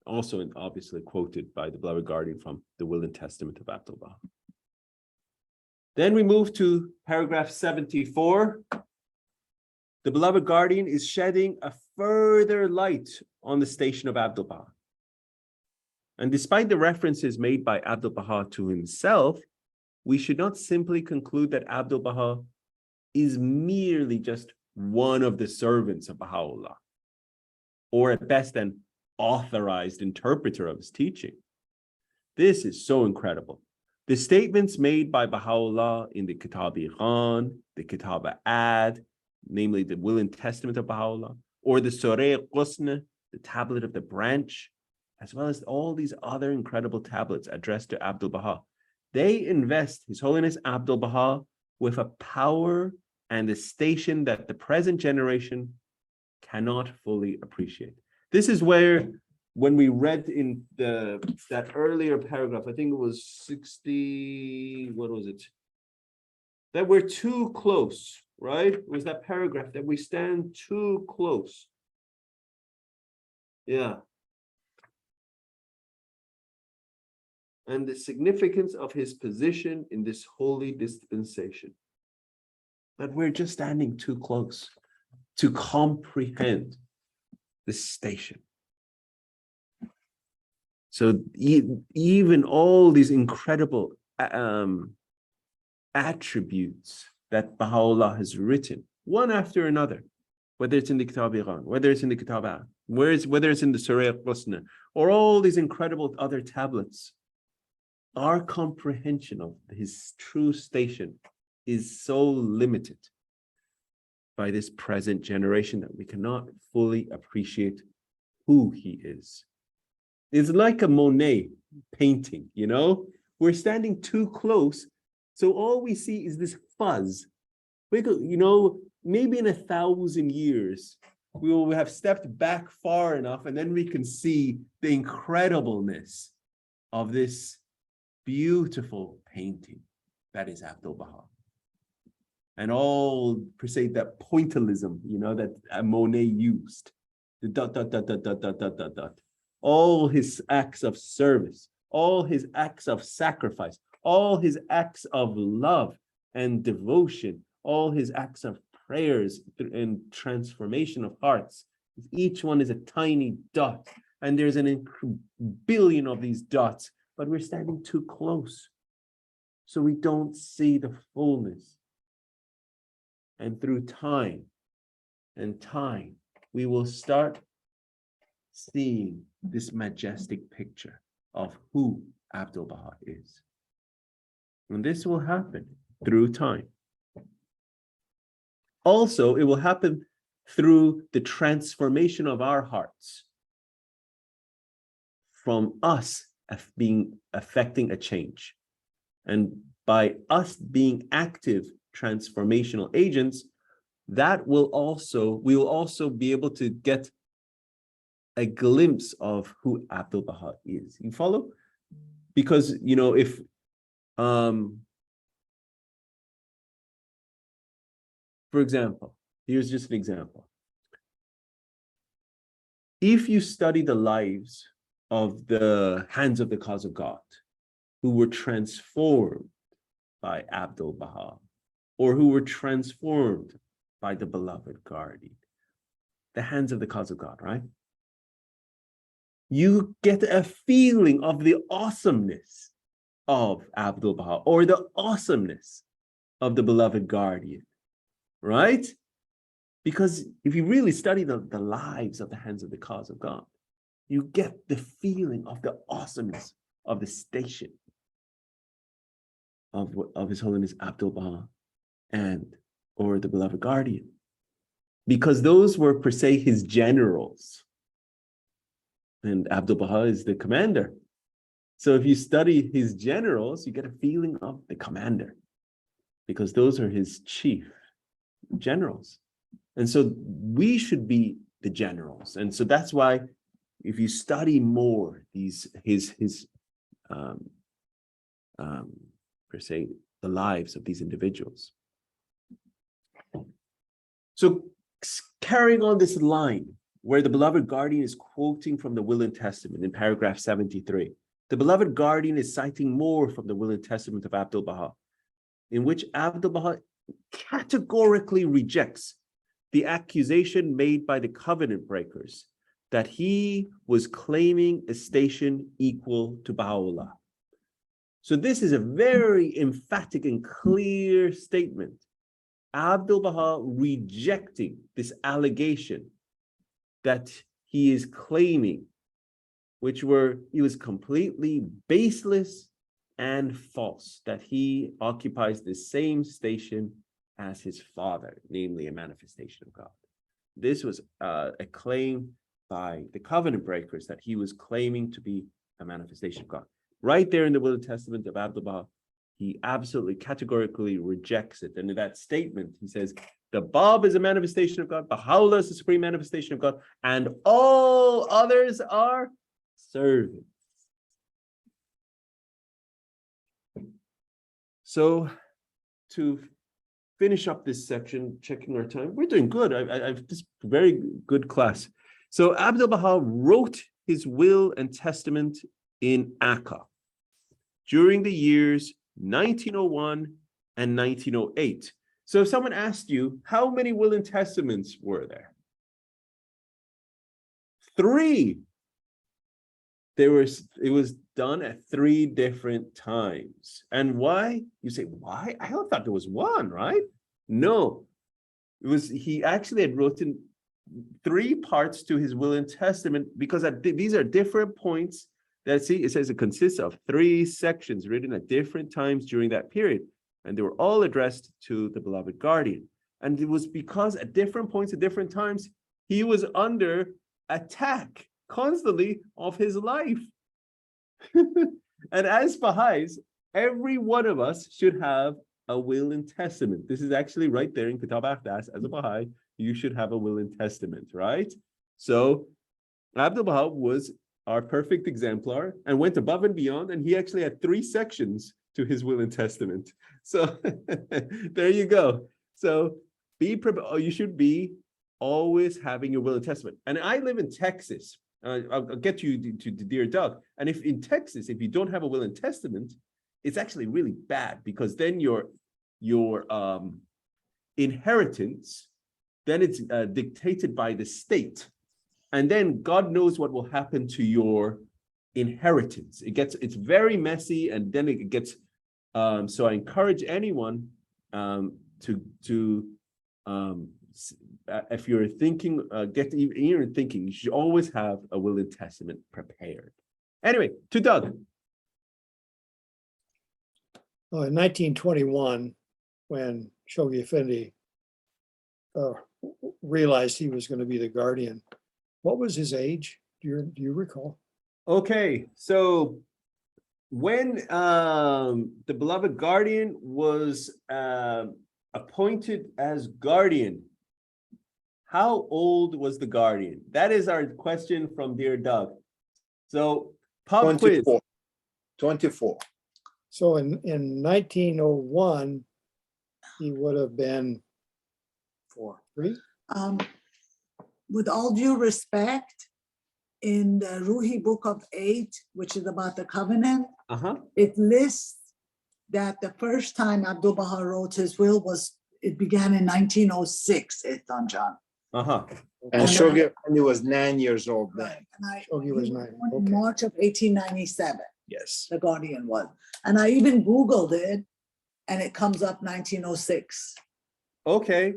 Also, obviously quoted by the beloved guardian from the Will and Testament of ʻAbdu'l-Bahá. Then we move to paragraph 74. The beloved guardian is shedding a further light on the station of ʻAbdu'l-Bahá. And despite the references made by ʻAbdu'l-Bahá to himself, we should not simply conclude that ʻAbdu'l-Bahá is merely just one of the servants of Baha'u'llah, or at best an authorized interpreter of his teaching. This is so incredible. The statements made by Baha'u'llah in the Kitab-i-Khan, the Kitab-Ad, namely the Will and Testament of Baha'u'llah, or the Surah Qusna, the tablet of the branch, as well as all these other incredible tablets addressed to ʻAbdu'l-Bahá, they invest His Holiness ʻAbdu'l-Bahá with a power and a station that the present generation cannot fully appreciate. This is where, when we read in that earlier paragraph, I think it was 60, what was it? That we're too close, right? It was that paragraph that we stand too close. Yeah. And the significance of his position in this holy dispensation. That we're just standing too close to comprehend the station. So even all these incredible attributes that Baha'u'llah has written, one after another, whether it's in the Kitab-i-Khan, whether it's in the Kitab-Ad, whether it's in the Surah Qusna, or all these incredible other tablets, our comprehension of his true station is so limited by this present generation that we cannot fully appreciate who he is. It's like a Monet painting, you know? We're standing too close, so all we see is this fuzz. We could, you know, maybe in 1,000 years, we will have stepped back far enough, and then we can see the incredibleness of this beautiful painting that is ʻAbdu'l-Bahá. And all, per se, that pointillism, you know, that Monet used, the dot, dot, dot, dot, dot, dot, dot, dot, dot. All his acts of service, all his acts of sacrifice, all his acts of love and devotion, all his acts of prayers and transformation of hearts. Each one is a tiny dot, and there's an billion of these dots, but we're standing too close. So we don't see the fullness. And through time and time, we will start seeing this majestic picture of who ʻAbdu'l-Bahá is. And this will happen through time. Also, it will happen through the transformation of our hearts from us affecting a change. And by us being active transformational agents, we will also be able to get a glimpse of who ʻAbdu'l-Bahá is. You follow? Because, if for example, here's just an example. If you study the lives of the hands of the cause of God, who were transformed by ʻAbdu'l-Bahá, or who were transformed by the beloved guardian, the hands of the cause of God, right? You get a feeling of the awesomeness of ʻAbdu'l-Bahá, or the awesomeness of the beloved guardian, right? Because if you really study the lives of the hands of the cause of God, you get the feeling of the awesomeness of the station of His Holiness ʻAbdu'l-Bahá or the beloved guardian, because those were per se his generals, and ʻAbdu'l-Bahá is the commander. So if you study his generals, you get a feeling of the commander, because those are his chief generals. And so we should be the generals. And so that's why if you study more his per se, the lives of these individuals. So carrying on this line, where the beloved guardian is quoting from the Will and Testament in paragraph 73, the beloved guardian is citing more from the Will and Testament of ʻAbdu'l-Bahá, in which ʻAbdu'l-Bahá categorically rejects the accusation made by the covenant breakers that he was claiming a station equal to Baha'u'llah. So this is a very emphatic and clear statement. ʻAbdu'l-Bahá rejecting this allegation that he is claiming, he was completely baseless and false, that he occupies the same station as his father, namely a manifestation of God. This was a claim by the covenant breakers that he was claiming to be a manifestation of God. Right there in the Will and Testament of ʻAbdu'l-Bahá, he absolutely categorically rejects it. And in that statement, he says, the Bab is a manifestation of God, Baha'u'llah is the supreme manifestation of God, and all others are servants. So to finish up this section, checking our time, we're doing good. I've this very good class. So ʻAbdu'l-Bahá wrote his will and testament in Akka during the years 1901 and 1908. So if someone asked you, how many will and testaments were there? 3. It was done at 3 different times. And why? You say, why? I thought there was 1, right? No, he actually had written 3 parts to his will and testament, because these are different points that, see, it says it consists of 3 sections written at different times during that period. And they were all addressed to the beloved guardian. And it was because at different points, at different times, he was under attack constantly of his life. And as Baha'is, every one of us should have a will and testament. This is actually right there in Kitab Aqdas. As a Baha'i, you should have a will and testament, right? So ʻAbdu'l-Bahá was our perfect exemplar and went above and beyond, and he actually had 3 sections to his will and testament. So there you go. So you should be always having your will and testament. And I live in Texas. I'll get you to Dear Doug. And if in Texas, if you don't have a will and testament, it's actually really bad, because then your inheritance, then it's dictated by the state. And then God knows what will happen to your inheritance. It's very messy, and then it gets so I encourage anyone if you're thinking, even thinking, you should always have a will and testament prepared. Anyway, to Doug. In 1921, when Shoghi Effendi realized he was going to be the guardian, what was his age? Do you recall? Okay, so when the beloved guardian was appointed as guardian, how old was the guardian? That is our question from dear Doug. So pub quiz. 24. So in 1901, he would have been 3. With all due respect, in the Ruhi Book of 8, which is about the covenant, it lists that the first time Abdu'l-Bahá wrote his will it began in 1906, Ehsan Jan. And Shoghi Effendi was 9 years old then. Shoghi was 9. In March of 1897. Yes. The guardian was. And I even Googled it, and it comes up 1906. Okay.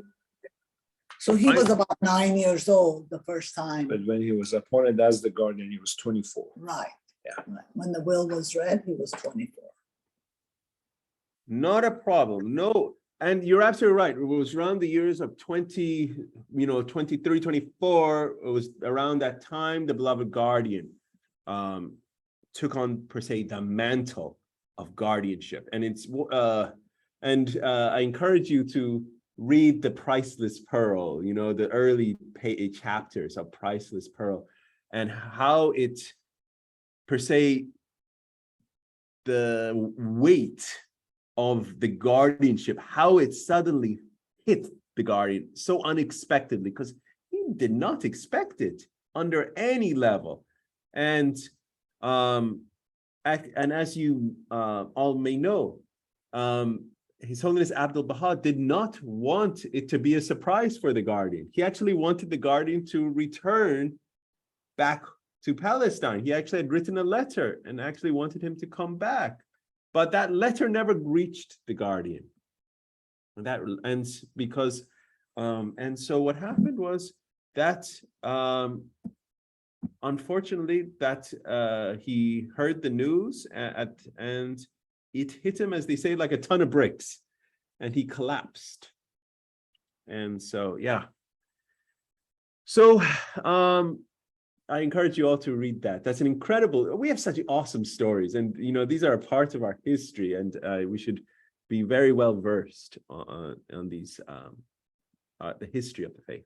So he was about 9 years old the first time. But when he was appointed as the guardian, he was 24. Right. Yeah. Right. When the will was read, he was 24. Not a problem. No. And you're absolutely right. It was around the years of 23, 24. It was around that time the beloved guardian took on, per se, the mantle of guardianship. And I encourage you to read the Priceless Pearl, the early chapters of Priceless Pearl, and how it, per se, the weight of the guardianship, how it suddenly hit the guardian so unexpectedly, because he did not expect it under any level. And as you all may know, His Holiness ʻAbdu'l-Bahá did not want it to be a surprise for the guardian. He actually wanted the guardian to return back to Palestine. He actually had written a letter and actually wanted him to come back. But that letter never reached the guardian. And so what happened was that unfortunately that he heard the news and it hit him, as they say, like a ton of bricks, and he collapsed. And so, yeah. So I encourage you all to read that. That's an incredible, we have such awesome stories, and these are a part of our history, and we should be very well versed on these, the history of the faith.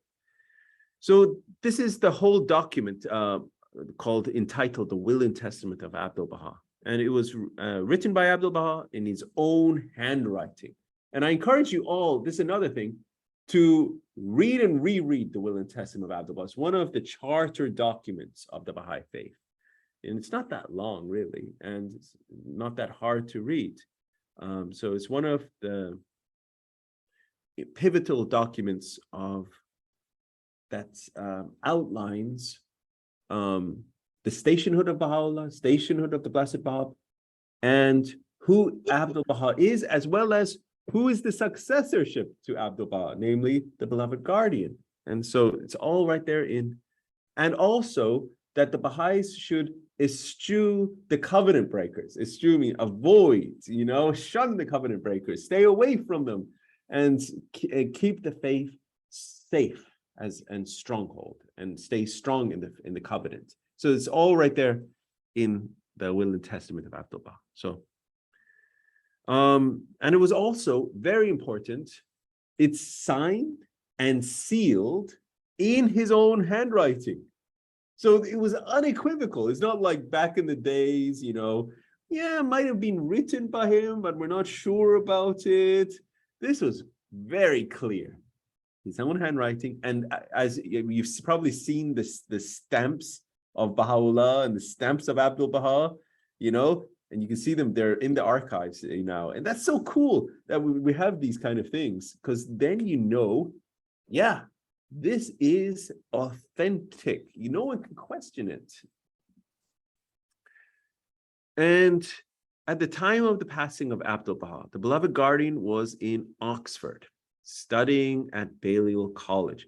So this is the whole document entitled The Will and Testament of ʻAbdu'l-Bahá. And it was written by ʻAbdu'l-Bahá in his own handwriting. And I encourage you all, this is another thing, to read and reread the Will and Testament of ʻAbdu'l-Bahá. It's one of the charter documents of the Baha'i faith. And it's not that long, really, and it's not that hard to read. So it's one of the pivotal documents that outlines the stationhood of Baha'u'llah, stationhood of the Blessed Bab, and who ʻAbdu'l-Bahá is, as well as who is the successorship to ʻAbdu'l-Bahá, namely the beloved guardian. And so it's all right there and also that the Baha'is should eschew the covenant breakers. Eschew means avoid, shun the covenant breakers, stay away from them, and keep the faith safe and stronghold, and stay strong in the covenant. So it's all right there in the Will and Testament of ʻAbdu'l-Bahá. So, and it was also very important, it's signed and sealed in his own handwriting. So it was unequivocal. It's not like back in the days, it might have been written by him, but we're not sure about it. This was very clear. His own handwriting. And as you've probably seen the stamps of Baha'u'llah and the stamps of ʻAbdu'l-Bahá, and you can see them, they're in the archives now. And that's so cool that we have these kind of things, because then yeah, this is authentic. No one can question it. And at the time of the passing of ʻAbdu'l-Bahá, the beloved guardian was in Oxford, studying at Balliol College.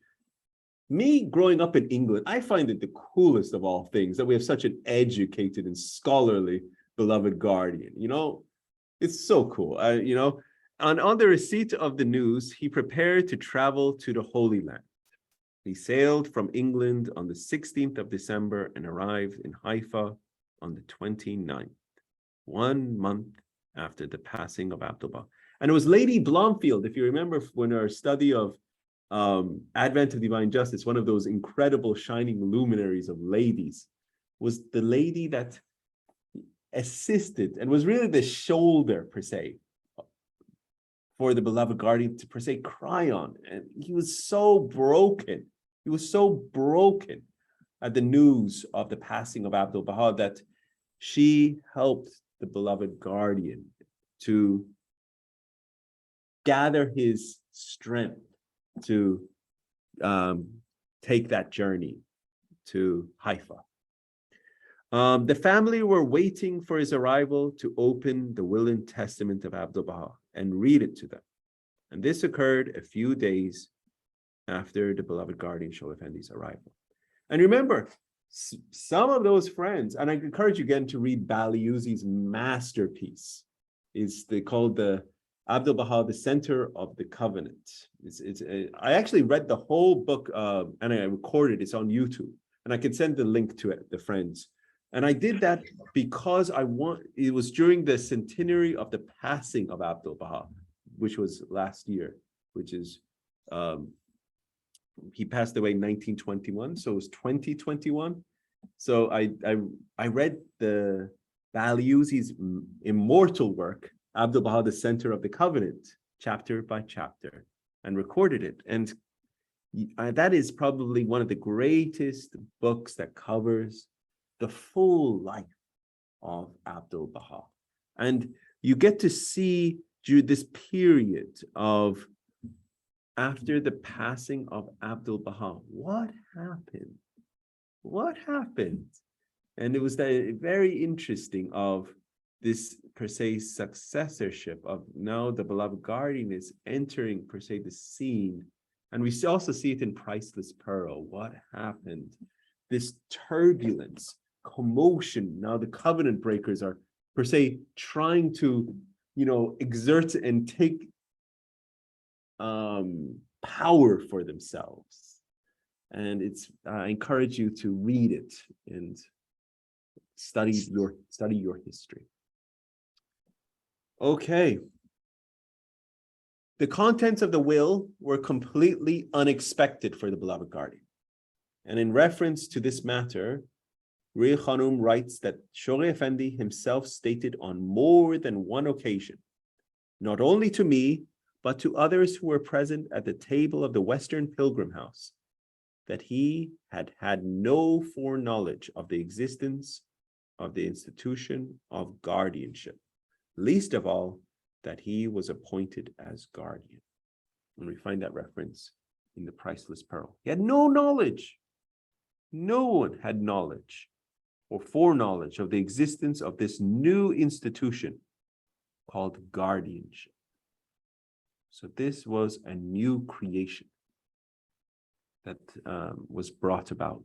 Me growing up in England, I find it the coolest of all things that we have such an educated and scholarly beloved guardian. You know, it's so cool. On the receipt of the news, he prepared to travel to the Holy Land. He sailed from England on the 16th of December and arrived in Haifa on the 29th, 1 month after the passing of ʻAbdu'l-Bahá. And it was Lady Blomfield, if you remember, when our study of Advent of Divine Justice, one of those incredible shining luminaries of ladies, was the lady that assisted and was really the shoulder, per se, for the beloved guardian to, per se, cry on. And he was so broken. He was so broken at the news of the passing of ʻAbdu'l-Bahá that she helped the beloved guardian to gather his strength to take that journey to Haifa. The family were waiting for his arrival to open the will and testament of ʻAbdu'l-Bahá and read it to them. And this occurred a few days after the beloved guardian Shaul Effendi's arrival. And remember, some of those friends, and I encourage you again to read Baliuzi's masterpiece, called the ʻAbdu'l-Bahá, the Center of the Covenant. I actually read the whole book and I recorded it. It's on YouTube, and I can send the link to it, the friends. And I did that because it was during the centenary of the passing of ʻAbdu'l-Bahá, which was last year, which is, he passed away in 1921, so it was 2021. So I read the Baliuzi's immortal work, ʻAbdu'l-Bahá, the Center of the Covenant, chapter by chapter, and recorded it. And that is probably one of the greatest books that covers the full life of ʻAbdu'l-Bahá. And you get to see during this period of after the passing of ʻAbdu'l-Bahá, what happened? What happened? And it was very interesting of this, per se, successorship of now the beloved guardian is entering, per se, the scene. And we also see it in Priceless Pearl. What happened? This turbulence, commotion. Now the covenant breakers are, per se, trying to, exert and take power for themselves. And I encourage you to read it and study your history. Okay. The contents of the will were completely unexpected for the beloved guardian. And in reference to this matter, Rui Khanum writes that Shaul Effendi himself stated on more than one occasion, not only to me, but to others who were present at the table of the Western Pilgrim House, that he had had no foreknowledge of the existence of the institution of guardianship, least of all, that he was appointed as guardian. And we find that reference in the Priceless Pearl. He had no knowledge. No one had knowledge or foreknowledge of the existence of this new institution called guardianship. So this was a new creation that was brought about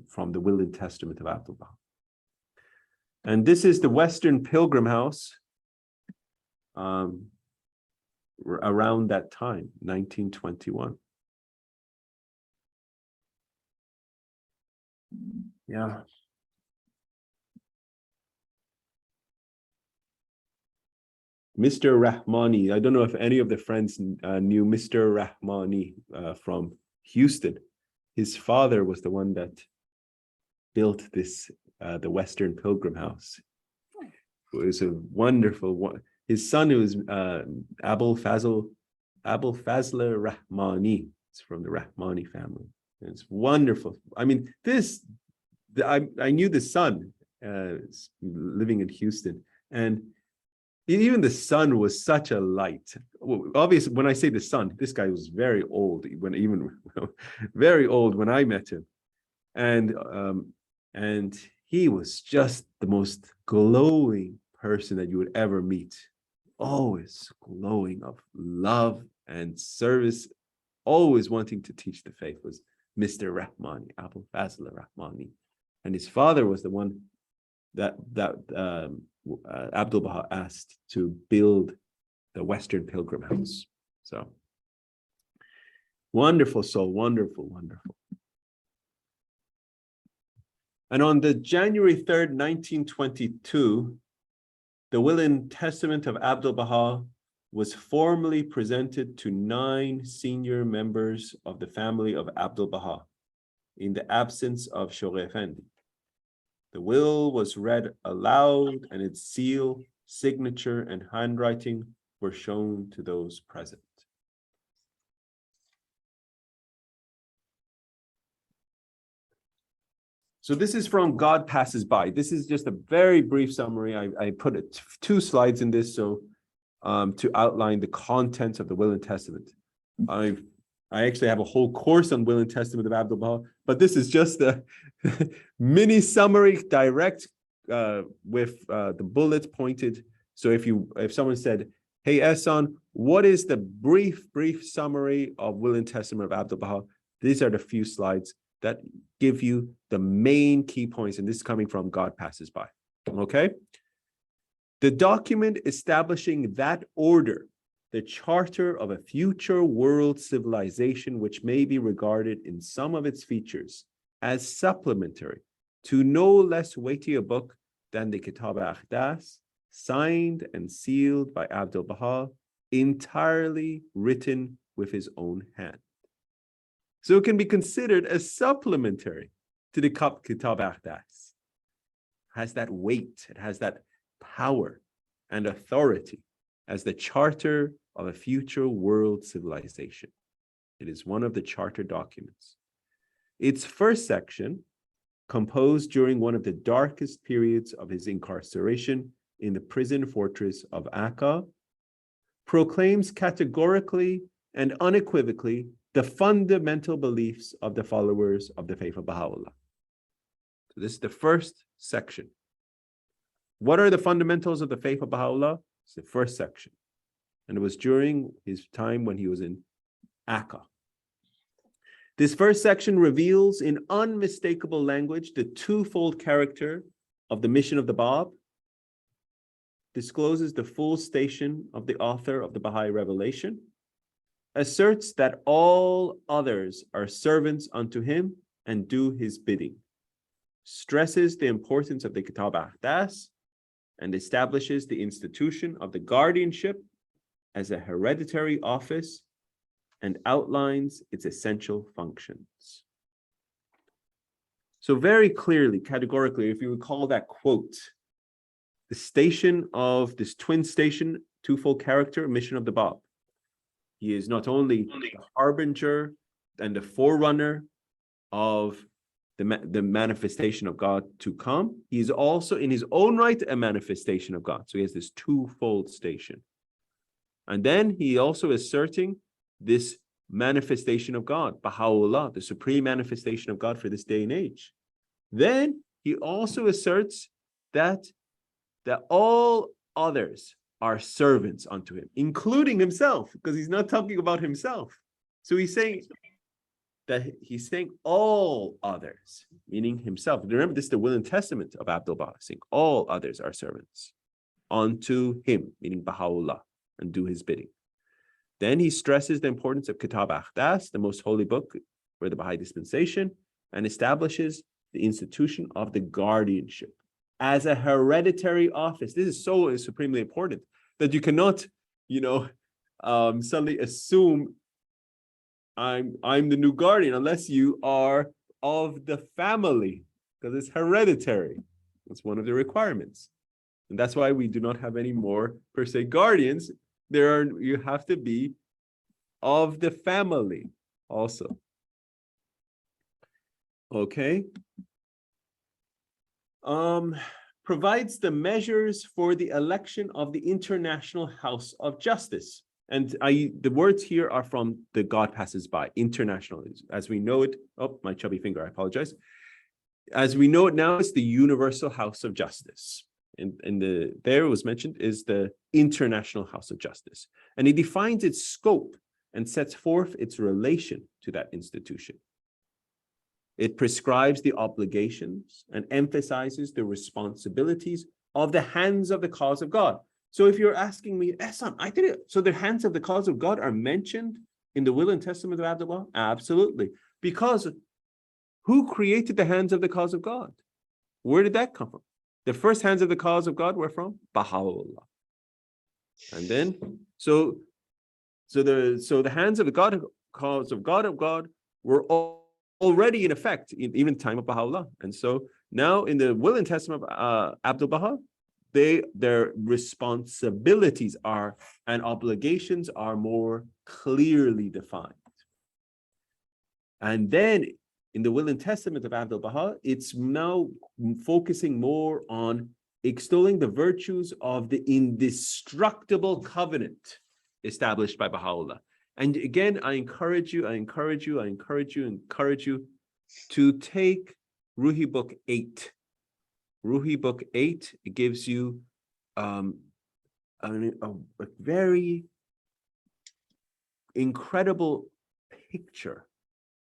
from the will and testament of ʻAbdu'l-Bahá. And this is the Western Pilgrim House around that time, 1921. Yeah. Mr. Rahmani, I don't know if any of the friends knew Mr. Rahmani from Houston. His father was the one that built this, the Western Pilgrim House. It was a wonderful one. His son was Abul Fazl Rahmani. It's from the Rahmani family. And it's wonderful. I mean, I knew the son living in Houston, and even the son was such a light. Obviously, when I say the son, this guy was very old, very old when I met him, and he was just the most glowing person that you would ever meet. Always glowing of love and service, always wanting to teach the faith, was Mr. Rahmani, Abul Fazl Rahmani. And his father was the one that Abdu'l-Bahá asked to build the Western Pilgrim House. So wonderful soul, wonderful, wonderful. And on the January 3rd, 1922, the will and testament of Abdu'l-Bahá was formally presented to 9 senior members of the family of Abdu'l-Bahá in the absence of Shoghi Effendi. The will was read aloud, and its seal, signature, and handwriting were shown to those present. So this is from God Passes By. This is just a very brief summary. I put 2 slides in this so to outline the contents of the will and testament. I actually have a whole course on will and testament of Abdu'l-Bahá, but this is just a mini summary, direct with the bullets pointed. So if someone said, "Hey Ehsan, what is the brief summary of will and testament of Abdu'l-Bahá?" These are the few slides that give you the main key points, and this is coming from God Passes By. Okay? The document establishing that order, the charter of a future world civilization, which may be regarded in some of its features as supplementary to no less weighty a book than the Kitab al-Aqdas, signed and sealed by Abdu'l-Bahá, entirely written with his own hand. So it can be considered as supplementary to the Kitab al-Aqdas. It has that weight, it has that power and authority as the charter of a future world civilization. It is one of the charter documents. Its first section, composed during one of the darkest periods of his incarceration in the prison fortress of Akka, proclaims categorically and unequivocally the fundamental beliefs of the followers of the faith of Baha'u'llah. So this is the first section. What are the fundamentals of the faith of Baha'u'llah? It's the first section. And it was during his time when he was in Akka. This first section reveals in unmistakable language the twofold character of the mission of the Bab, discloses the full station of the author of the Baha'i revelation, asserts that all others are servants unto him and do his bidding, stresses the importance of the Kitab al-Aqdas, and establishes the institution of the guardianship as a hereditary office and outlines its essential functions. So very clearly, categorically, if you recall that quote, the station of this twin station, twofold character, mission of the Bab. He is not only the harbinger and the forerunner of the manifestation of God to come, he is also in his own right a manifestation of God. So he has this twofold station. And then he also is asserting this manifestation of God, Baha'u'llah, the supreme manifestation of God for this day and age. Then he also asserts that all others are servants unto him, including himself, because he's not talking about himself. So he's saying all others, meaning himself. Remember, this is the will and testament of Abdu'l-Bahá, saying all others are servants unto him, meaning Baha'u'llah, and do his bidding. Then he stresses the importance of Kitab al-Aqdas, the most holy book for the Baha'i dispensation, and establishes the institution of the guardianship as a hereditary office. This is so supremely important that you cannot, suddenly assume I'm the new guardian unless you are of the family, because it's hereditary. That's one of the requirements. And that's why we do not have any more per se guardians. You have to be of the family also. Okay. Provides the measures for the election of the International House of Justice. And the words here are from the God Passes By, international, as we know it. Oh, my chubby finger, I apologize. as we know it now, it's the Universal House of Justice. There it was mentioned is the International House of Justice. And he defines its scope and sets forth its relation to that institution. It prescribes the obligations and emphasizes the responsibilities of the hands of the cause of God. So if you're asking me, Ehsan, I did it. So the hands of the cause of God are mentioned in the will and testament of ʻAbdu'l-Bahá? Absolutely. Because who created the hands of the cause of God? Where did that come from? The first hands of the cause of God were from Baha'u'llah. And then, so the hands of the cause of God were already in effect, even time of Baha'u'llah. And so now in the will and testament of ʻAbdu'l-Bahá, their responsibilities are and obligations are more clearly defined. And then in the will and testament of ʻAbdu'l-Bahá, it's now focusing more on extolling the virtues of the indestructible covenant established by Baha'u'llah. And again, I encourage you to take Ruhi Book 8. Ruhi Book 8, it gives you a very incredible picture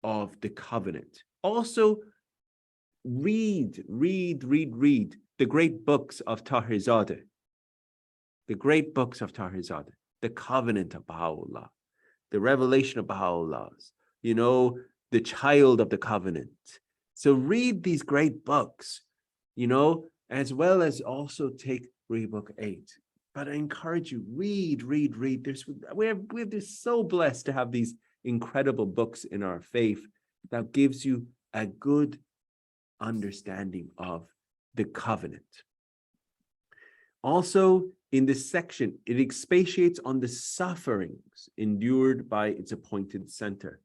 of the covenant. Also, read the great books of Tahirzadeh. The great books of Tahirzadeh, the covenant of Baha'u'llah, the revelation of Baha'u'llah's, the child of the covenant. So read these great books, as well as also take Ruhi Book 8. But I encourage you, read. We're so blessed to have these incredible books in our faith that gives you a good understanding of the covenant. Also, in this section, it expatiates on the sufferings endured by its appointed center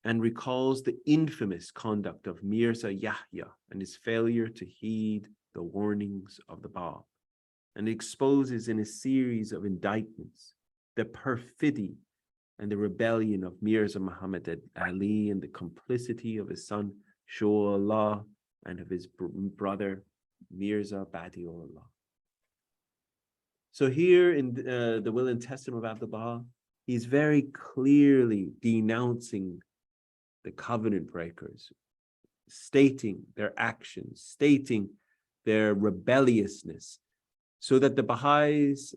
and recalls the infamous conduct of Mirza Yahya and his failure to heed the warnings of the Bab, and exposes in a series of indictments the perfidy and the rebellion of Mirza Muhammad Ali and the complicity of his son Shawullah and of his brother Mirza Badiullah. So here in the will and testament of ʻAbdu'l-Bahá, he's very clearly denouncing the covenant breakers, stating their actions, stating their rebelliousness, so that the Baha'is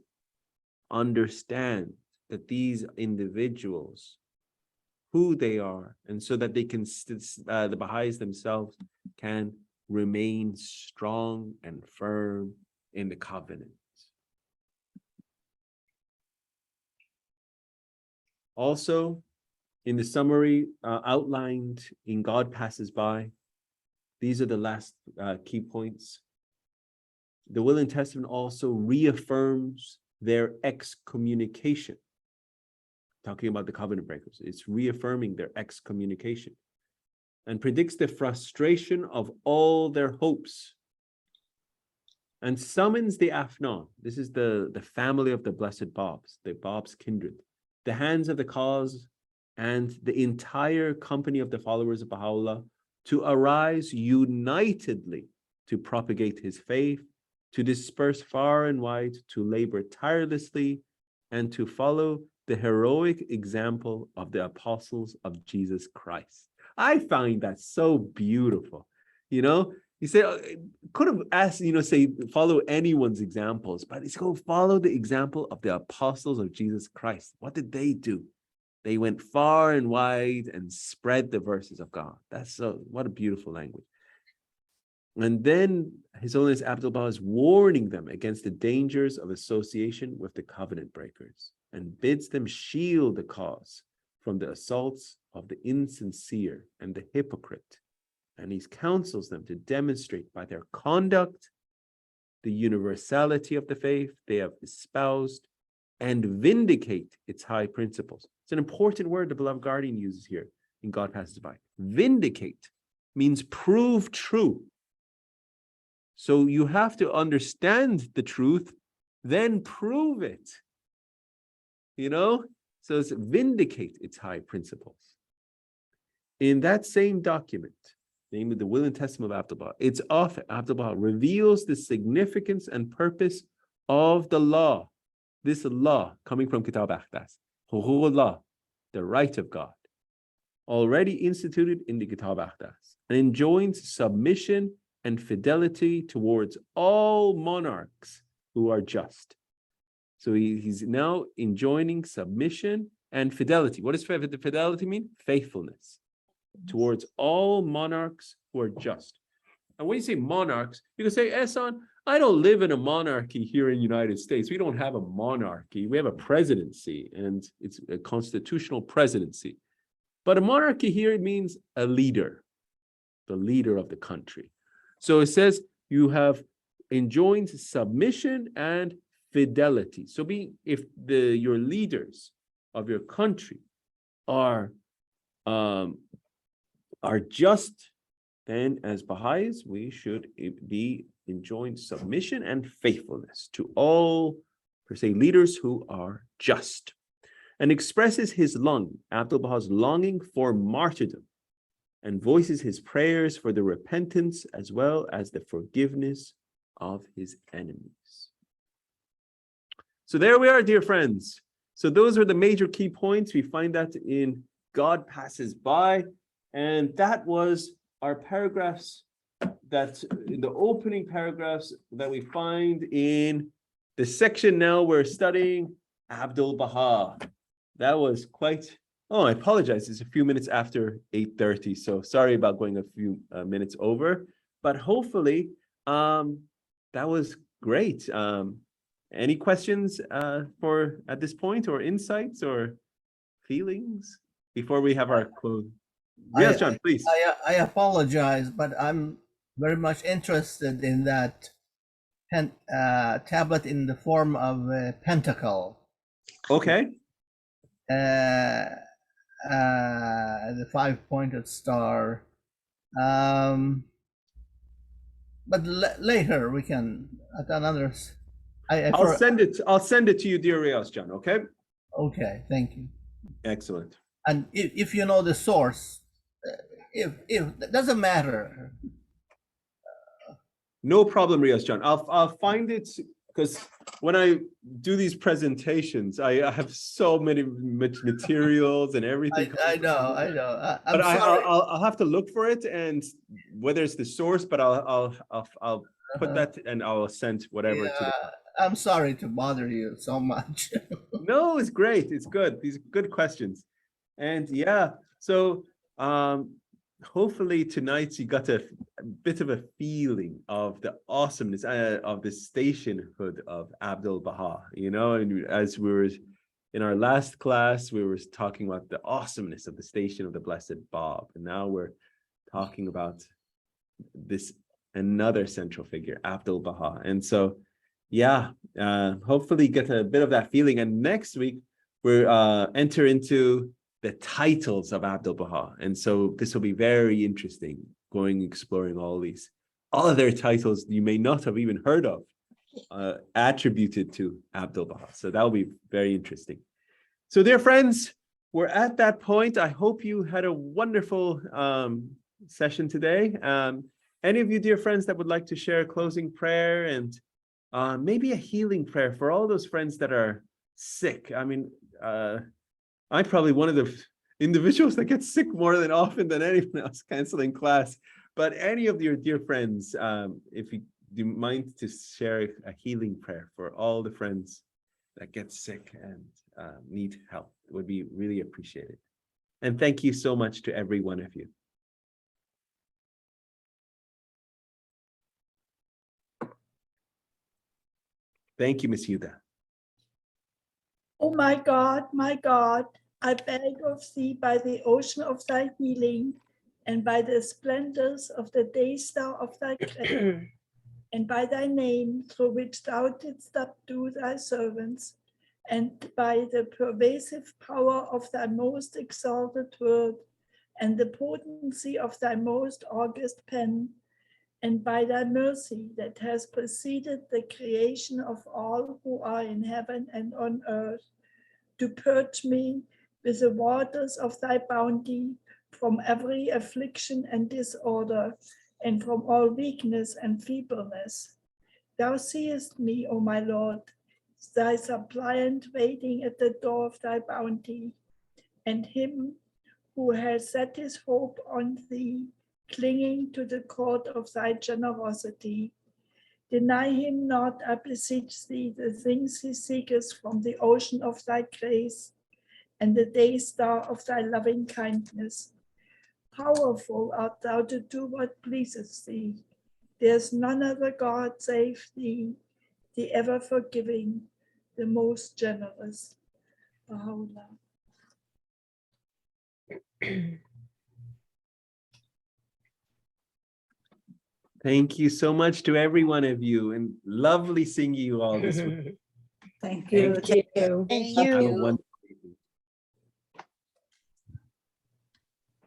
understand that these individuals, who they are, and so that they can, the Baha'is themselves can remain strong and firm in the covenant. Also, in the summary outlined in God Passes By, these are the last key points. The will and testament also reaffirms their excommunication. Talking about the covenant breakers, it's reaffirming their excommunication and predicts the frustration of all their hopes and summons the Afnan. This is the family of the blessed Babs, the Babs kindred, the hands of the cause and the entire company of the followers of Baha'u'llah to arise unitedly to propagate his faith, to disperse far and wide, to labor tirelessly, and to follow the heroic example of the apostles of Jesus Christ. I find that so beautiful. He said, could have asked, say, follow anyone's examples, but it's go follow the example of the apostles of Jesus Christ. What did they do? They went far and wide and spread the verses of God. What a beautiful language. And then His Holiness ʻAbdu'l-Bahá is warning them against the dangers of association with the covenant breakers and bids them shield the cause from the assaults of the insincere and the hypocrite. And he counsels them to demonstrate by their conduct the universality of the faith they have espoused and vindicate its high principles. It's an important word the beloved guardian uses here in God Passes By. Vindicate means prove true. So you have to understand the truth, then prove it. So it's vindicate its high principles. in that same document, namely the Will and Testament of ʻAbdu'l-Bahá, its author, ʻAbdu'l-Bahá, reveals the significance and purpose of the law, this law coming from Kitab Aqdas, Huququllah, the right of God, already instituted in the Kitab Aqdas, and enjoins submission and fidelity towards all monarchs who are just. So he's now enjoining submission and fidelity. What does fidelity mean? Faithfulness towards all monarchs who are just. And when you say monarchs, you can say, Ehsan, I don't live in a monarchy here in the United States. We don't have a monarchy. We have a presidency, and it's a constitutional presidency. But a monarchy here means a leader, the leader of the country. So it says you have enjoined submission and fidelity. So if your leaders of your country are just, then as Baha'is, we should be enjoined submission and faithfulness to all, per se, leaders who are just, and expresses his Abdu'l-Bahā's longing for martyrdom, and voices his prayers for the repentance as well as the forgiveness of his enemies. So there we are, dear friends. So those are the major key points. We find that in God Passes By, and that was our paragraphs, that in the opening paragraphs that we find in the section now we're studying Abdu'l-Bahá. That was quite, oh, I apologize, it's a few minutes after 8:30, so sorry about going a few minutes over, but hopefully that was great. Any questions for at this point, or insights or feelings before we have our close? Yes, John, please. I apologize, but I'm very much interested in that tablet in the form of a pentacle. Okay. The 5-pointed star. But later we can at another. I'll send it to you, dear Riaz, John. Okay. Okay, thank you. Excellent. And if you know the source, if it doesn't matter. No problem, Riaz, John. I'll find it, because when I do these presentations, I have so much materials and everything. I know. But I'll have to look for it, and whether it's the source, but I'll put that, and I'll send whatever to the. I'm sorry to bother you so much. No, it's great. It's good. These are good questions. And yeah, so hopefully tonight you got a bit of a feeling of the awesomeness of the stationhood of Abdu'l-Bahá, you know, and as we were in our last class, we were talking about the awesomeness of the station of the Blessed Bab, and now we're talking about this another central figure, Abdu'l-Bahá. And so yeah, hopefully get a bit of that feeling. And next week we're enter into the titles of Abdu'l-Bahá, and so this will be very interesting, exploring all other titles you may not have even heard of, attributed to Abdu'l-Bahá. So that will be very interesting. So dear friends, we're at that point. I hope you had a wonderful session today. Any of you dear friends that would like to share a closing prayer, and maybe a healing prayer for all those friends that are sick? I mean, I'm probably one of the individuals that gets sick more than often than anyone else, canceling class. But any of your dear friends, if you do mind to share a healing prayer for all the friends that get sick and need help, it would be really appreciated. And thank you so much to every one of you. Thank you, Miss Yuda. Oh my God, I beg of thee by the ocean of thy healing, and by the splendors of the day star of thy grace, and by thy name through which thou didst subdue thy servants, and by the pervasive power of thy most exalted word, and the potency of thy most august pen, and by thy mercy that has preceded the creation of all who are in heaven and on earth, to purge me with the waters of thy bounty from every affliction and disorder, and from all weakness and feebleness. Thou seest me, O my Lord, thy suppliant waiting at the door of thy bounty, and him who has set his hope on thee, clinging to the cord of thy generosity. Deny him not, I beseech thee, the things he seeketh from the ocean of thy grace and the day star of thy loving kindness. Powerful art thou to do what pleases thee. There's none other God save thee, the ever forgiving, the most generous. Baha'u'llah. Thank you so much to every one of you, and lovely seeing you all this week. Thank you. Thank you. Have a wonderful